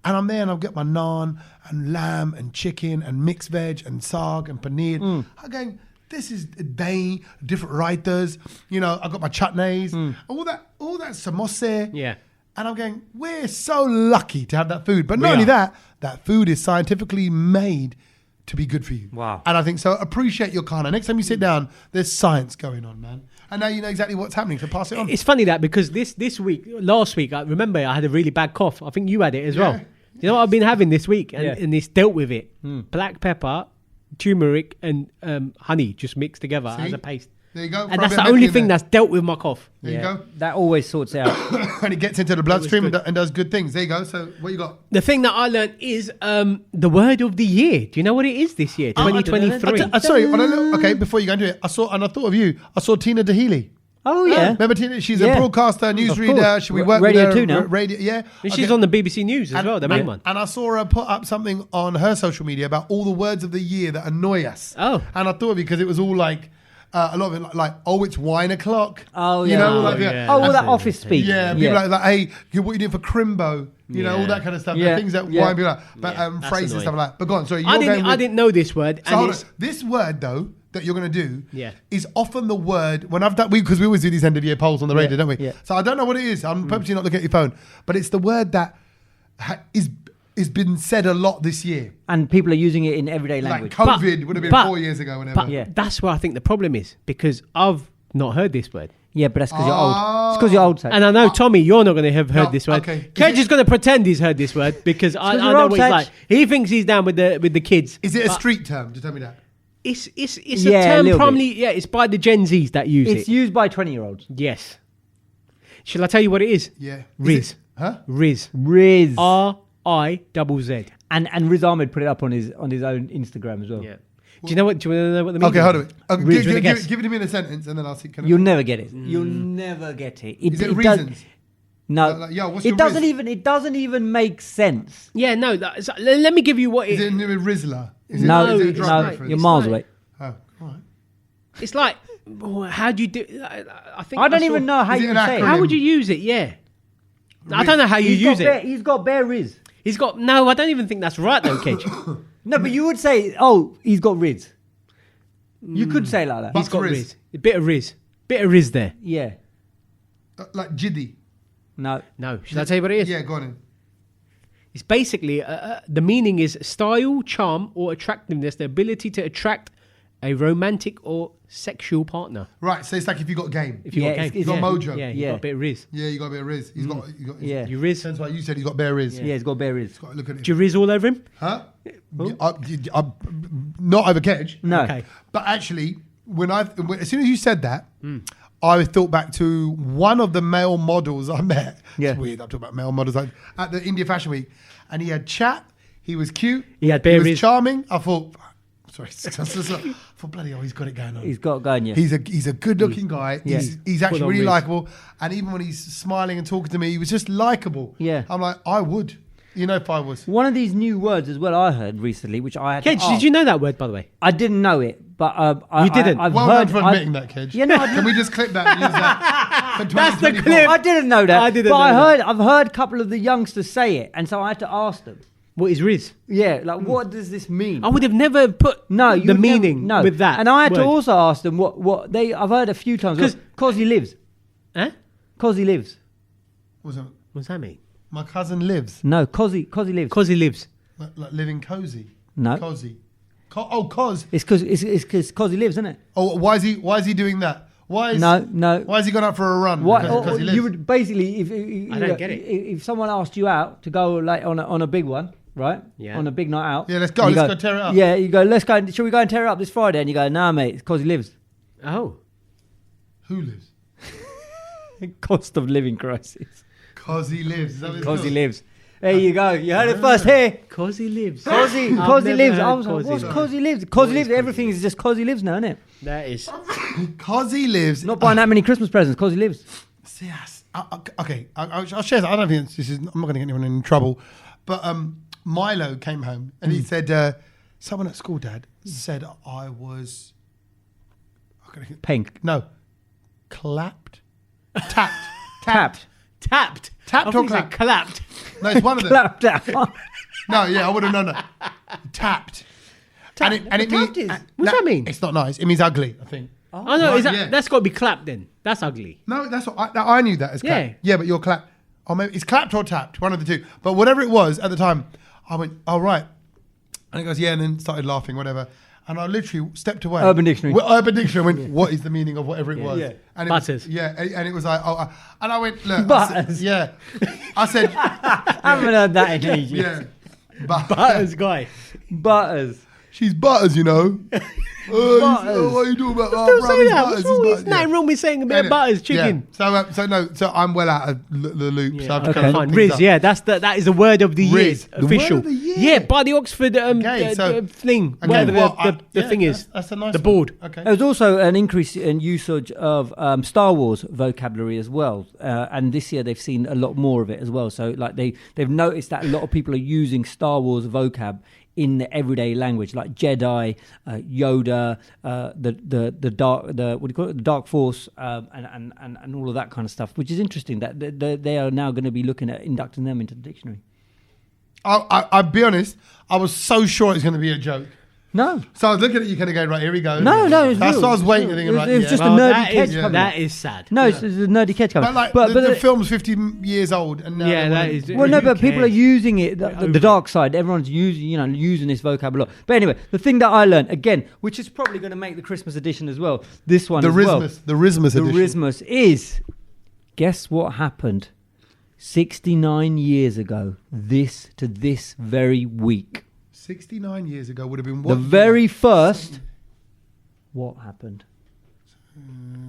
and I'm there and I'll get my naan and lamb and chicken and mixed veg and saag and paneer. I'm going, this is dahi, different writers. You know, I've got my chutneys, all that samosa. Yeah. And I'm going, we're so lucky to have that food. But not We only are. that food is scientifically made to be good for you. Wow. And I think so. Appreciate your kana. Next time you sit down, there's science going on, man. And now you know exactly what's happening, so pass it on. It's funny that because last week, I remember I had a really bad cough. I think you had it as well. You know what I've been having this week? And it's dealt with it. Black pepper, turmeric, and honey just mixed together as a paste. There you go. And that's the only thing that's dealt with my cough. There you go. That always sorts it out. And it gets into the bloodstream good. and does good things. There you go. So what you got? The thing that I learned is the word of the year. Do you know what it is this year? 2023. Sorry, okay, before you go into it, I thought of you. I saw Tina Dahili. Oh yeah. Remember Tina? She's a Yeah. broadcaster, newsreader. course. Should we work Radio with her? 2 now. Radio, yeah. And she's on the BBC News as well, the main one. And I saw her put up something on her social media about all the words of the year that annoy us. Oh. And I thought of it because it was all like, a lot of it like, oh, it's wine o'clock. Oh, You yeah. know, Oh, like, yeah. Oh, all That's that it. office speak. Yeah, people like, hey, what are you doing for Crimbo? You know, all that kind of stuff. Yeah. The things that Yeah. wine people like, but Yeah, that's phrases and annoying. stuff like that. But go on, sorry. I didn't know this word. So hold And on. This word, though, that you're going to do Yeah. is often the word, when I've done, because we always do these end of year polls on the radio, don't we? Yeah. So I don't know what it is. I'm purposely not looking at your phone, but it's the word that is been said a lot this year. And people are using it in everyday Like language. COVID would have been 4 years ago, whenever. But Yeah. that's where I think the problem is, because I've not heard this word. Yeah, but that's because you're old. It's because you're old, Sach. And I know, Tommy, you're not going to have heard No, this word. okay. Kedge is going to pretend he's heard this word because I you're know old, what he's Sach. like. He thinks he's down with the kids. Is it a But street term? Just tell me that. It's Yeah, a a term little primarily. Yeah, it's by the Gen Zs that use It's it. used by 20-year-olds. Yes. Shall I tell you what it is? Yeah. Is Riz. it- Huh? Riz. Riz. RIZZ. And Riz Ahmed put it up on his own Instagram as well. Yeah. Do you want to know what the meaning Okay, is? hold on. Okay, Riz with a guess. give it to me in a sentence, and then I'll see. Can I- You'll never get it. You'll never get it. Is it does- reasons? No. Like, yo, what's it your doesn't Riz? even. It doesn't even make sense. Yeah, no. Let me give you what Is it it a Rizzler? Is No, is it a drug no, reference? you're miles like- away. Oh, all right. It's like. How do you do? I think I don't saw- even know how Is it you an say it. acronym? How would you use it? Yeah. I don't know how you use it. He's got bare Riz. He's got no. I don't even think that's right though, Kedge. No, but you would say, oh, he's got Riz. You could say it like that. But- He's got Riz. Riz. A bit of Riz. Bit of Riz there. Yeah. Like Jiddy. No. No. Should I tell you what it is? Yeah, go on in. It's basically the meaning is style, charm, or attractiveness. The ability to attract a romantic or sexual partner. Right, so it's like if you got game. If you Yeah, got game. it's- You got mojo. Yeah, you Yeah. got a bit of Riz. Yeah, you got a bit of Riz. He's got. Yeah. You Riz. That's why you said he's got bare Riz. Yeah, he's got bare Riz. Look at it. Do you Riz all over him? Huh? Not over Kedge. No. Okay. But actually, as soon as you said that, I thought back to one of the male models I met. Yeah. It's weird. I'm talking about male models at the India Fashion Week, and he had chat. He was cute. He had He bare was Riz. charming. I thought. Sorry, I thought bloody hell, he's got it going on. He's got going, yeah. He's a good looking guy. Yeah. He's actually on really Riz. likable, and even when he's smiling and talking to me, he was just likable. Yeah. I'm like, I would, if I was. One of these new words as well I heard recently, which I had to Kedge, ask. did you know that word, by the way? I didn't know it, but You didn't? I've Well heard done for admitting that, Kedge. Yeah, no, I Can didn't. we just clip that and use that for That's the 2024? clip. I didn't know that. I didn't but know I've heard a couple of the youngsters say it, and so I had to ask them. What is Riz? Yeah, like what does this mean? I would have never put No, the meaning with that. And I had to word. also ask them what they. I've heard a few times. Cause he lives. Huh? Cause he lives. What's that? What's that mean? My cousin lives. No, cause he lives. Because he lives. Like living cozy. No. Cozy. Cause. It's because he lives, isn't it? Oh, why is he doing that? Why is No. Why has he gone out for a run? What? Because he lives. You would basically, I don't get it. If someone asked you out to go like on a big one, right? Yeah. On a big night out. Yeah, let's go. and you Let's go tear it up. Yeah, you go. Let's go. Shall we go and tear it up this Friday? And you go, nah, mate. It's because he lives. Oh. Who lives? Cost of living crisis. Cause he lives. Is that what it's Because he called? lives. There you go. You heard it first here. Because he lives. Cause he I've never lives. heard I was like, cause he what's lives. cause he lives? Cause he lives. Everything is just cause he lives now, isn't it? That is. Cause he lives. Not buying that many Christmas presents. Cause he lives. See, okay, I'll share that. I don't think this is. I'm not going to get anyone in trouble. But Milo came home and he said, "Someone at school, Dad, said I was Pink. no clapped, tapped, Tapped. Tapped I or thought you said clapped? clapped. No, it's one of them. Clapped out. No, yeah, I would have known that. Tapped. And it Tapped means is- What's that mean? It's not nice. It means ugly. I think. Oh no, Right, is that, yeah. that's got to be clapped then. That's ugly. No, that's what I knew that as clapped. Yeah. Yeah, but you're clapped. Or maybe it's clapped or tapped, one of the two. But whatever it was at the time, I went, "Oh right," and he goes, "Yeah," and then started laughing, whatever. And I literally stepped away. Urban Dictionary. Well, Urban Dictionary. Went, "What is the meaning of whatever it was?" Yeah. And it Butters. Was, yeah, and it was like, "Oh," and I went, "Look, Butters. yeah." I said, I haven't heard that in ages. "Yeah, Butters guy. Butters. She's Butters, you know." Butters. What are you doing about? Don't bro, say he's that. Butters, What's he's wrong? Butters. There's nothing wrong with saying a bit of Anyway, Butters chicken. Yeah. So I'm well out of the loop. So I've just Okay. kind of Fine. looked Riz, things up. yeah, that is the word of the year. Riz. The Official. word of the year. Yeah, by the Oxford Okay, so- thing. Okay, Whatever well, the yeah, thing is. That's a nice the one. board. Okay. There was also an increase in usage of Star Wars vocabulary as well, and this year they've seen a lot more of it as well. So, like they've noticed that a lot of people are using Star Wars vocab in the everyday language, like Jedi, Yoda, the dark, what do you call it, the Dark Force, and all of that kind of stuff, which is interesting. That they are now going to be looking at inducting them into the dictionary. I'll be honest. I was so sure it's going to be a joke. No. So I was looking at you kind of going, right, here we go. No, it's That's real. what I was waiting. Thinking, It right, was yeah. just Well, a nerdy Kej coming. that is sad. No, it's a nerdy Kej coming. But the film's 50 years old. And now Yeah, they that want- is. Well, no, who but people are cares? using it, the dark side. Everyone's using this vocabulary. But anyway, the thing that I learned, again, which is probably going to make the Christmas edition as well, this one the as well. Rismas edition. The Rismas is, guess what happened 69 years ago, this very week. 69 years ago would have been what? The very first, what happened?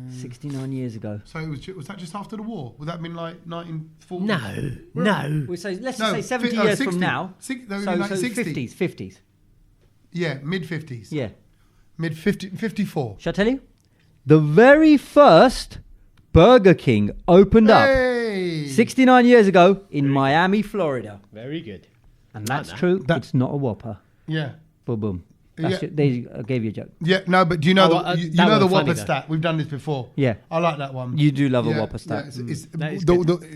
69 years ago. So was that just after the war? Would that have been like 1940? No. Let's say No, 70 years 60. from now. No, So like 60. 50s. Yeah, mid-50s. Yeah. Mid-50, 54. Shall I tell you? The very first Burger King opened up Hey! 69 years ago in Miami, Florida. Very good. And that's true. It's not a Whopper. Yeah. Boom, boom. Yeah. I gave you a joke. Yeah, no, but do you know you that know the one's funny Whopper though. stat? We've done this before. Yeah. I like that one. You do love a Yeah, Whopper stat. yeah, That is good.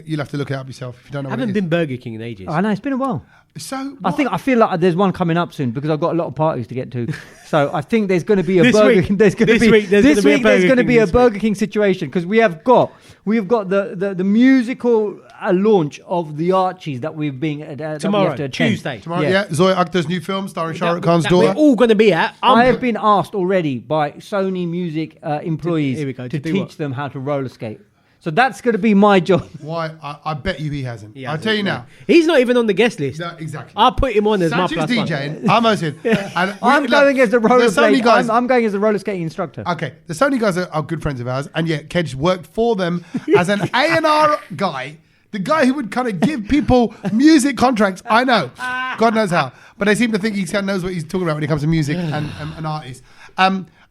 You'll have to look it up yourself if you don't know I what haven't it is. been Burger King in ages. I know, it's been a while. So I feel like there's one coming up soon because I've got a lot of parties to get to. So I think there's going to be a This Burger week- King. There's going to this be week there's this gonna be a week there's Burger going to King be a this Burger King situation because we've got the musical launch of the Archies that we've been that we have Tomorrow, to attend. Tuesday. tomorrow, yeah, Zoe Akhtar's new film starring Shah Rukh Khan's that we're daughter. all going to be at. I have been asked already by Sony Music employees Here we go, to to do teach what? them how to roller skate. So that's going to be my job. Why? I bet you he hasn't. He I'll hasn't, tell you no. now. He's not even on the guest list. No, exactly. I'll put him on as my Sach is plus one. DJing. I'm hosting. And I'm going as the roller Sony guys. I'm going as a roller skating instructor. Okay, the Sony guys are good friends of ours, and yet Kej worked for them as an A&R guy, the guy who would kind of give people music contracts. I know, God knows how, but they seem to think he knows what he's talking about when it comes to music and artists.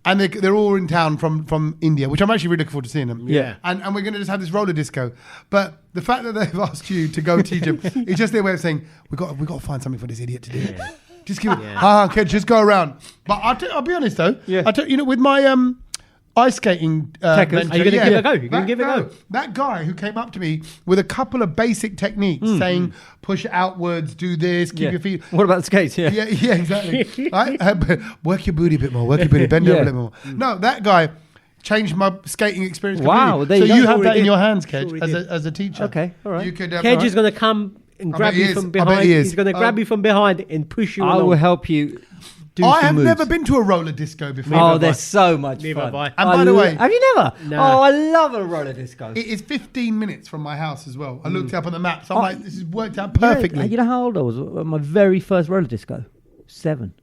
And they're all in town from India, which I'm actually really looking forward to seeing them. Yeah. And we're going to just have this roller disco. But the fact that they've asked you to go teach them is just their way of saying, we got to find something for this idiot to do. Yeah. Just give it, Kej, just go around. But I'll be honest though. Yeah. With my ice skating venture, Are you gonna give it a go? You're gonna give it a go? That guy who came up to me with a couple of basic techniques saying, push outwards, do this, keep your feet. What about the skates? Yeah. Yeah, exactly. Right? Work your booty a bit more. Work your booty. Bend over a little more. No, that guy changed my skating experience Wow, completely. there So you go. you have Sure that he in did. your hands, Sure Kej, he did. as a teacher. Okay, all right. You could, Kej is going to come and grab bet he you is. from I bet behind. he is. He's going to grab you from behind and push you I along. will help you do I some have moves. never been to a roller disco before. Oh, they're so much Neither fun. have I. And by the way- have you never? No. Oh, I love a roller disco. It is 15 minutes from my house as well. I looked up on the map, so I'm like, this has worked out perfectly. You know how old I was at my very first roller disco? 7.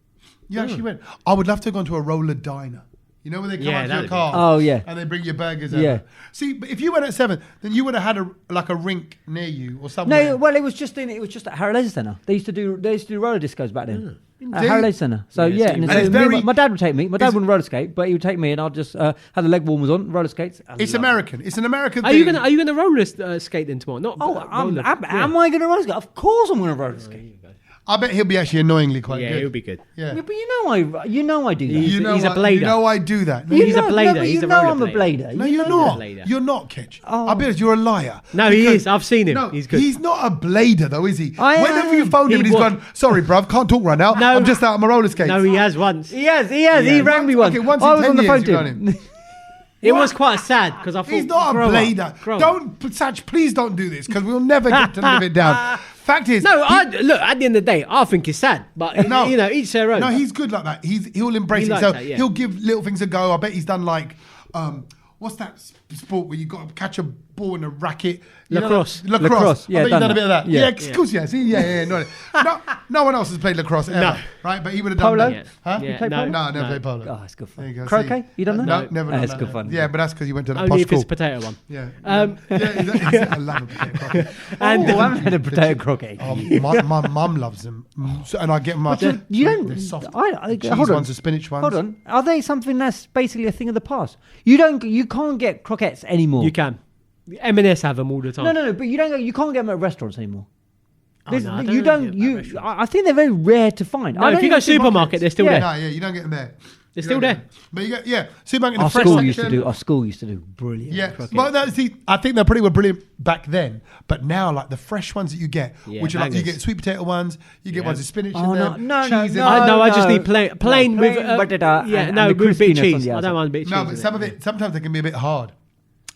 You actually went. I would love to have gone to a roller diner. You know where they come Yeah, out to your that'd be car? Oh, yeah. And they bring your burgers Yeah. over. See, but if you went at 7, then you would have had a rink near you or somewhere. No, well, it was just at Harrow Leisure Centre. They used to do roller discos back then. At Did Harrow you? Leisure Centre. So Yeah, yeah, so and you- so And it's me- very- my dad would take me. My dad it's- wouldn't roller skate, but he would take me, and I'd just have the leg warmers on, roller skates. It's American. It's an American Are thing. you gonna roller skate then tomorrow? Not Oh, roller. am I going to roller skate? Of course, I'm going to roller skate. I bet he'll be actually annoyingly quite Yeah, good. he'll be good. Yeah. Yeah, but you know I do that. He's a He's a blader. You know I do that. No, He's a know- blader. but He's you a know roller I'm a player. blader. No, You you're know not. blader. You're not, Kej. Oh. I'll be honest, you're a liar. No, he Because- is. I've seen him. No, He's good. he's not a blader though, is he? I Whenever am. you phone him He and he's wa- gone, sorry, bruv, can't talk right now. No. I'm just out on my roller skates. No, he has once. He has. He rang me Once- once. okay, once I in was 10 on the years phone you've to done him. him. It was quite sad because I thought He's not a grow up, blader. grow up. Don't, Sach, please don't do this because we'll never get to live it down. Fact is, No, look. At the end of the day, I think it's sad, but No. each their own. no, he's good like that. He'll embrace He it. likes So that, yeah. he'll give little things a go. I bet he's done like, what's that sport where you got to catch a ball in a racket? You know Lacrosse. that? Lacrosse. Lacrosse, yeah, I bet you've done done a that. bit of that. Yeah. Yeah, of course, yeah. See, yeah. No one else has played lacrosse ever, No. right? But he would have done Polo? that. Huh? Yeah, play no, polo? No, never no. played polo. Oh, that's good There you fun. go. Croquet? See? You done that? No, No. never Oh, done that's that. good fun. Yeah, but that's because you went to that Only posh if it's a school. potato one. Yeah. Um, I love a potato croquet. And Oh, I haven't had a potato croquet. Oh, my mum loves them, and I get my. You don't. They're soft. I Cheese hold on. ones, the spinach ones. Hold on. Are they something that's basically a thing of the past? You can't get croquettes anymore. you can. M&S have them all the time. No. But you don't. You can't get them at restaurants anymore. Oh, There's- no, I you don't don't. get them at You. restaurants. I think they're very rare to find. No, if you go supermarket, they're still Yeah. there. No, yeah, you don't get them there. They're still there. But you get, Supermarket in the Our fresh school section. used to do brilliant. Yeah, croquette. well, no, see, I think they probably were brilliant back then, but now, like the fresh ones that you get, Yeah, which are like you bangers. get sweet potato ones, you get ones with spinach Oh, in no, them, no, cheese in no, them. I just no. need plain No, with plain butter yeah, and no, the with a bit of crispiness cheese. on the I outside. don't mind a bit of cheese. No, but in some of it, sometimes they can be a bit hard.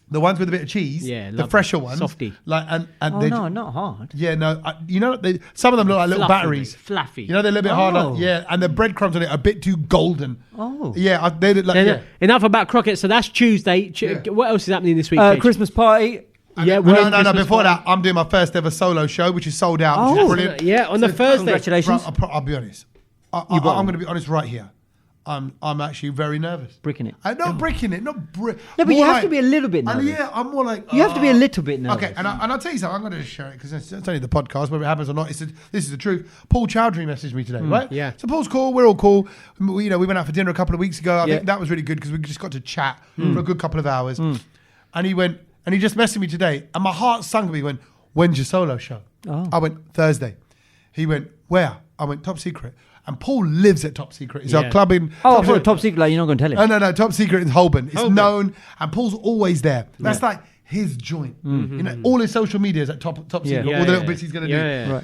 The ones with a bit of cheese, Yeah, the lovely. fresher ones, Softy. like and Oh they, no, not hard. yeah, no, you know, some of them look like little Fluffy, batteries. mate, fluffy. You know, they're a little bit harder. Oh. Yeah, and the breadcrumbs on it are a bit too golden. Oh. Yeah, they look like, Then, yeah. Enough about croquet. So that's Tuesday. Yeah. What else is happening this week? Kej? Christmas party. Yeah, No, well, no, Christmas before party. that, I'm doing my first ever solo show, which is sold out, which Oh. is brilliant. Yeah, on the Thursday. Congratulations. Bro, I'll be honest. I'm going to be honest right here. I'm actually very nervous. Bricking it. I'm not bricking it, not No, but you have to be a little bit nervous. Yeah, I'm more like... You have to be a little bit nervous. Okay, and I'll tell you something. I'm going to share it because it's only the podcast, whether it happens or not. This is the truth. Paul Chowdhury messaged me today, right? yeah. So Paul's cool. We're all cool. We went out for dinner a couple of weeks ago. I Yeah. think that was really good because we just got to chat for a good couple of hours. And he went, and he just messaged me today, and my heart sunk me. He went, "When's your solo show?" Oh. I went, "Thursday." He went, "Where?" I went, "Top Secret." And Paul lives at Top Secret. It's our Yeah. club in... Oh, I thought top secret. Like, you're not going to tell him. No, Top Secret in Holborn. It's Holborn. known, and Paul's always there. That's like his joint. You know, all his social media is at Top Secret. Yeah, All the little bits he's going to do. Yeah. Right.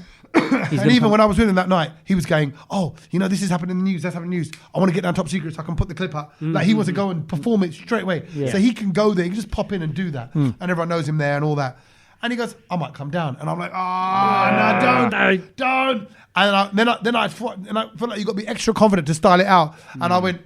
And even when I was with him that night, he was going, "Oh, you know, this is happening in the news. That's happening in the news. I want to get down Top Secret so I can put the clip up." Like he wants to go and perform it straight away, so he can go there. He can just pop in and do that, and everyone knows him there and all that. And he goes, "I might come down," and I'm like, "Oh, no, don't." And then I felt like you got to be extra confident to style it out. And I went,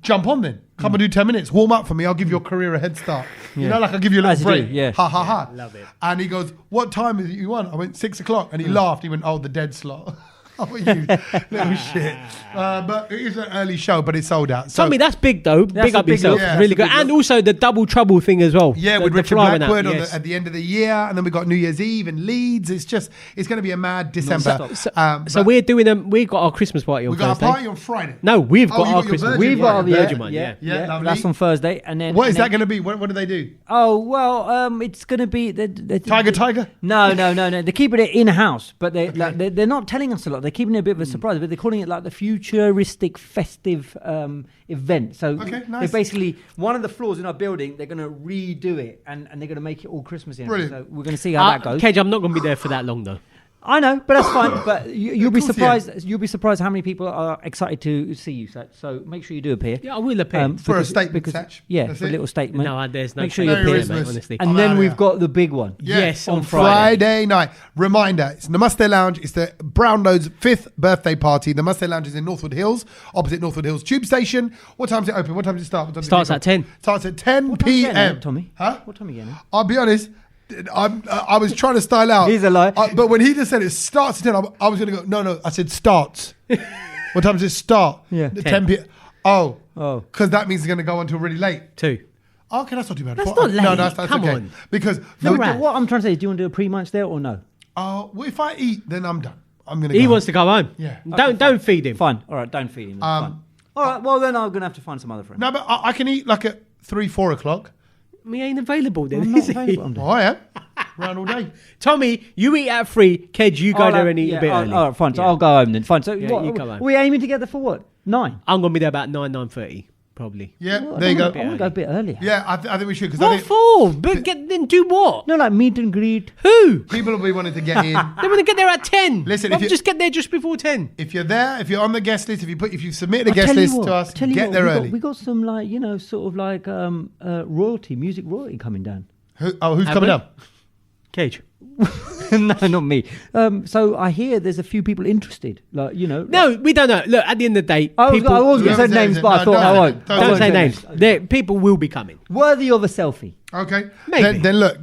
"Jump on then. Come and do 10 minutes. Warm up for me. I'll give your career a head start. You know, like I'll give you a As little you break. do, yeah. Ha ha ha. Love it. And he goes, "What time is it you want?" I went, 6 o'clock. And he laughed. He went, "Oh, the dead slot." Oh, you little shit. But it is an early show, but it's sold out. So, Tommy, that's big though. That's Big a up big yourself. look. Yeah, Really that's a good. big And look. also the double trouble thing as well. yeah, The- with the Richard flying out, Blackwood yes. at the end of the year, and then we got New Year's Eve in Leeds. It's going to be a mad December. So But we're doing we got our Christmas party on we got Thursday. a party on Friday. No, we've Oh, got you our got your Christmas. Virgin We've one. got Virgin one, yeah. Yeah, lovely. That's on Thursday, and then What is and that going to be? What do they do? Oh well, it's going to be the Tiger? No. They're keeping it in house, but they're not telling us a lot. They're keeping it a bit of a surprise, but they're calling it like the futuristic festive event. So Okay, nice. they basically one of the floors in our building, they're going to redo it and they're going to make it all Christmassy. Brilliant. So we're going to see how that goes. Kej, I'm not going to be there for that long though. I know, but that's fine. But you'll be Of course, yeah. surprised. You'll be surprised how many people are excited to see you. So make sure you do appear. Yeah, I will appear. For a statement, Satch. Yeah, That's for a it. little statement. No, there's no. Make sure you Merry appear, Christmas. mate, honestly. And I'm then outta we've here. got the big one. Yes, on Friday night. Reminder, it's the Namaste Lounge. It's the Brownload's 5th birthday party. The Namaste Lounge is in Northwood Hills, opposite Northwood Hills Tube Station. What time is it open? What time does it start? What time does it Starts kick at 10. off? Starts at 10 What time are you getting p.m. at, Tommy? Huh? What time are you getting at? I'll be honest. I was trying to style out. He's a lie. But when he just said it starts at 10, I was going to go, no. I said starts. What time does it start? Yeah. 10 p.m. Oh. Oh. Because that means it's going to go until really late. 2. Oh, okay, that's not too bad. That's not late. No, that's Come okay. on. Because What I'm trying to say is, do you want to do a pre-munch there or no? well, if I eat, then I'm done. I'm going to He go. wants to go home. Yeah. Don't feed him. Fine. All right, don't feed him. That's fine. All right, well, then I'm going to have to find some other friend. No, but I can eat like at 3, 4 o'clock. We ain't available then, I'm not is he? available. I'm Oh, I am. Around all day. Tommy, you eat at 3. Kej, you go there and eat a bit early. All right, fine. So Yeah. I'll go home then. Fine. So Yeah, what, you go home. are we aiming together for what? 9? I'm going to be there about 9:30, probably. Yeah, Well, there you I go. want to go a bit earlier. Yeah, I think we should. Because I What think for? But then do what? No, like meet and greet. Who? people will be wanting to get in. They want to get there at 10. Listen, Why if you- just get there just before 10. If you're there, if you're on the guest list, if you submit a I'll guest tell you list what, to us, tell you get what, there we got- early. We got some like sort of like royalty, music royalty coming down. Who's Have coming we? up? Kej. No, not me. So I hear there's a few people interested. Like No, we don't know. Look, at the end of the day, I was people going to Don't say say names, it. but I No, thought don't I say won't. it. don't say say names. People will be coming. Worthy of a selfie. Okay. Maybe. Then look,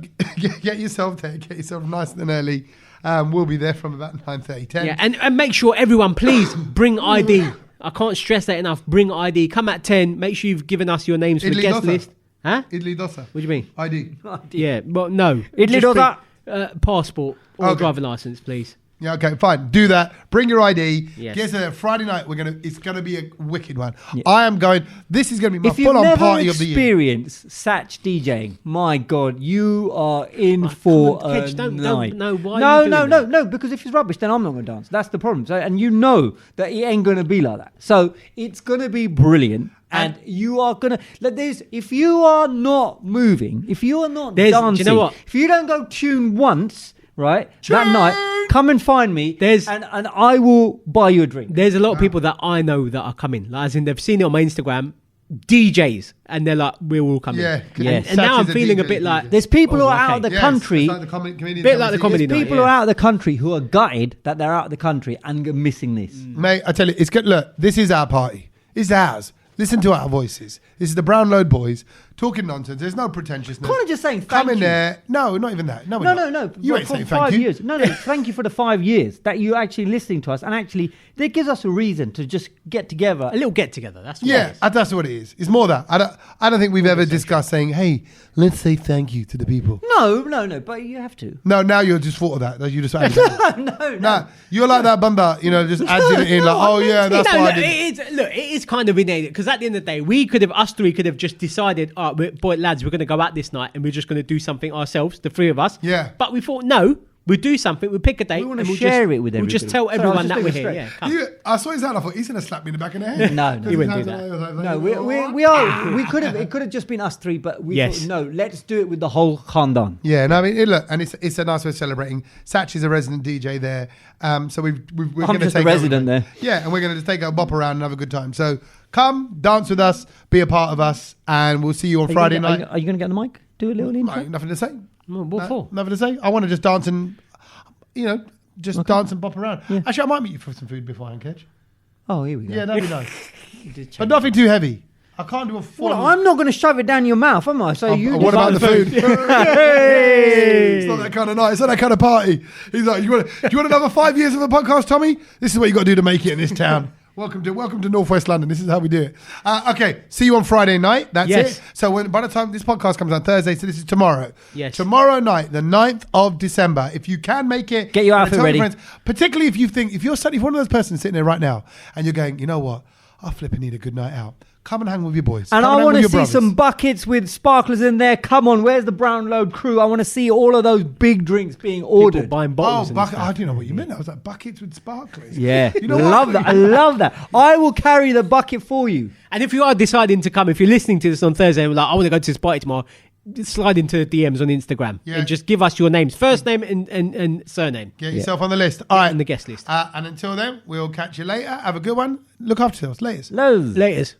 get yourself there. Get yourself nice and early. We'll be there from about 9:30, 10. Yeah, and make sure everyone, please bring ID. I can't stress that enough. Bring ID. Come at 10. Make sure you've given us your names for the Idli guest dosa. list. Huh? Idli dosa. What do you mean? ID. Yeah, well, no. Idli Just dosa. bring, passport or Okay. driving license, please. Yeah, okay, fine. Do that. Bring your ID. Yes. Get us there Friday night. It's gonna be a wicked one. Yeah. I am going. This is gonna be my If you've full-on never party of the year. experienced Sach DJing, my God, you are in for a Kedge, don't- night. no, why are you doing that? No. Because if it's rubbish, then I'm not going to dance. That's the problem. So, and you know that it ain't going to be like that. So it's going to be brilliant. And you are gonna like this. If you are not moving, if you are not dancing, do you know what? if you don't go tune once, right, that night, come and find me. And I will buy you a drink. There's a lot of people that I know that are coming. Like, as in, they've seen it on my Instagram, DJs, and they're like, we're all coming. Yeah. And now I'm feeling a bit like there's people who are out of the country. It's like the bit like the comedy night. People who are out of the country who are gutted that they're out of the country and are missing this. Mate, I tell you, it's good. Look, this is our party. It's ours. Listen to our voices. This is the Brown Load Boys talking nonsense. There's no pretentiousness. Kind of just saying Come in you. there. No, not even that. No. You ain't for saying 5 thank you. years. No. Thank you for the 5 years that you're actually listening to us, and actually that gives us a reason to just get together. a little get together. That's what it Yeah, is. that's what it is. It's more that. I don't think we've ever discussed saying, hey, let's say thank you to the people. No, but you have to. No, now you're just thought of that. You just added No. Nah, you're like that banda, just adding it in like, oh yeah, that's No, why I look, did. it is kind of innate because at the end of the day, us three could have just decided, all right, boy, lads, we're going to go out this night and we're just going to do something ourselves, the three of us. Yeah. But we thought, no, we'll do something. We'll pick a date. We want to and share it with We'll just tell everybody. everyone Sorry, I that was we're just here. doing Yeah, come. I saw his hand. I thought he's gonna slap me in the back of the head. No. He wouldn't do that. No, we are. We could have. It could have just been us three, but we Yes. thought, no. Let's do it with the whole khandan. Yeah, no, I mean, look, and it's a nice way of celebrating. Sach is a resident DJ there, so we're going to I'm just a take resident there. Yeah, and we're going to just take a bop around and have a good time. So come, dance with us, be a part of us, and we'll see you on Friday night. Are you going to get on the mic? Do a little intro. Nothing to say. What for? Nothing to say. I want to just dance and, dance and bop around. Yeah. Actually, I might meet you for some food beforehand, Kedge. Oh, here we go. Yeah, that'd be nice. But nothing too heavy. I can't do a full. Well, I'm not going to shove it down your mouth, am I? So you. What about the food? Hey! It's not that kind of night. It's not that kind of party. He's like, do you want another 5 years of a podcast, Tommy? This is what you got to do to make it in this town. Welcome to Northwest London. This is how we do it. Okay, see you on Friday night. That's Yes. it. So by the time this podcast comes out Thursday, so this is tomorrow. Yes. Tomorrow night, the 9th of December. If you can make it, Get your outfit tell ready. Friends, particularly if you're one of those persons sitting there right now and you're going, you know what? I flipping need a good night out. Come and hang with your boys. And Come I hang want with to your see brothers. some buckets with sparklers in there. Come on, where's the Brown Load crew? I want to see all of those big drinks being People ordered. buying bottles. and bucket. stuff. I didn't know what you meant. I was like, buckets with sparklers. Yeah, You know love what? that. I love that. I will carry the bucket for you. And if you are deciding to come, if you're listening to this on Thursday and like, I want to go to this party tomorrow, slide into DMs on Instagram and just give us your names, first name and surname. Get yourself on the list. All right. On the guest list. And until then, we'll catch you later. Have a good one. Look after yourselves. Laters. Loads. Laters.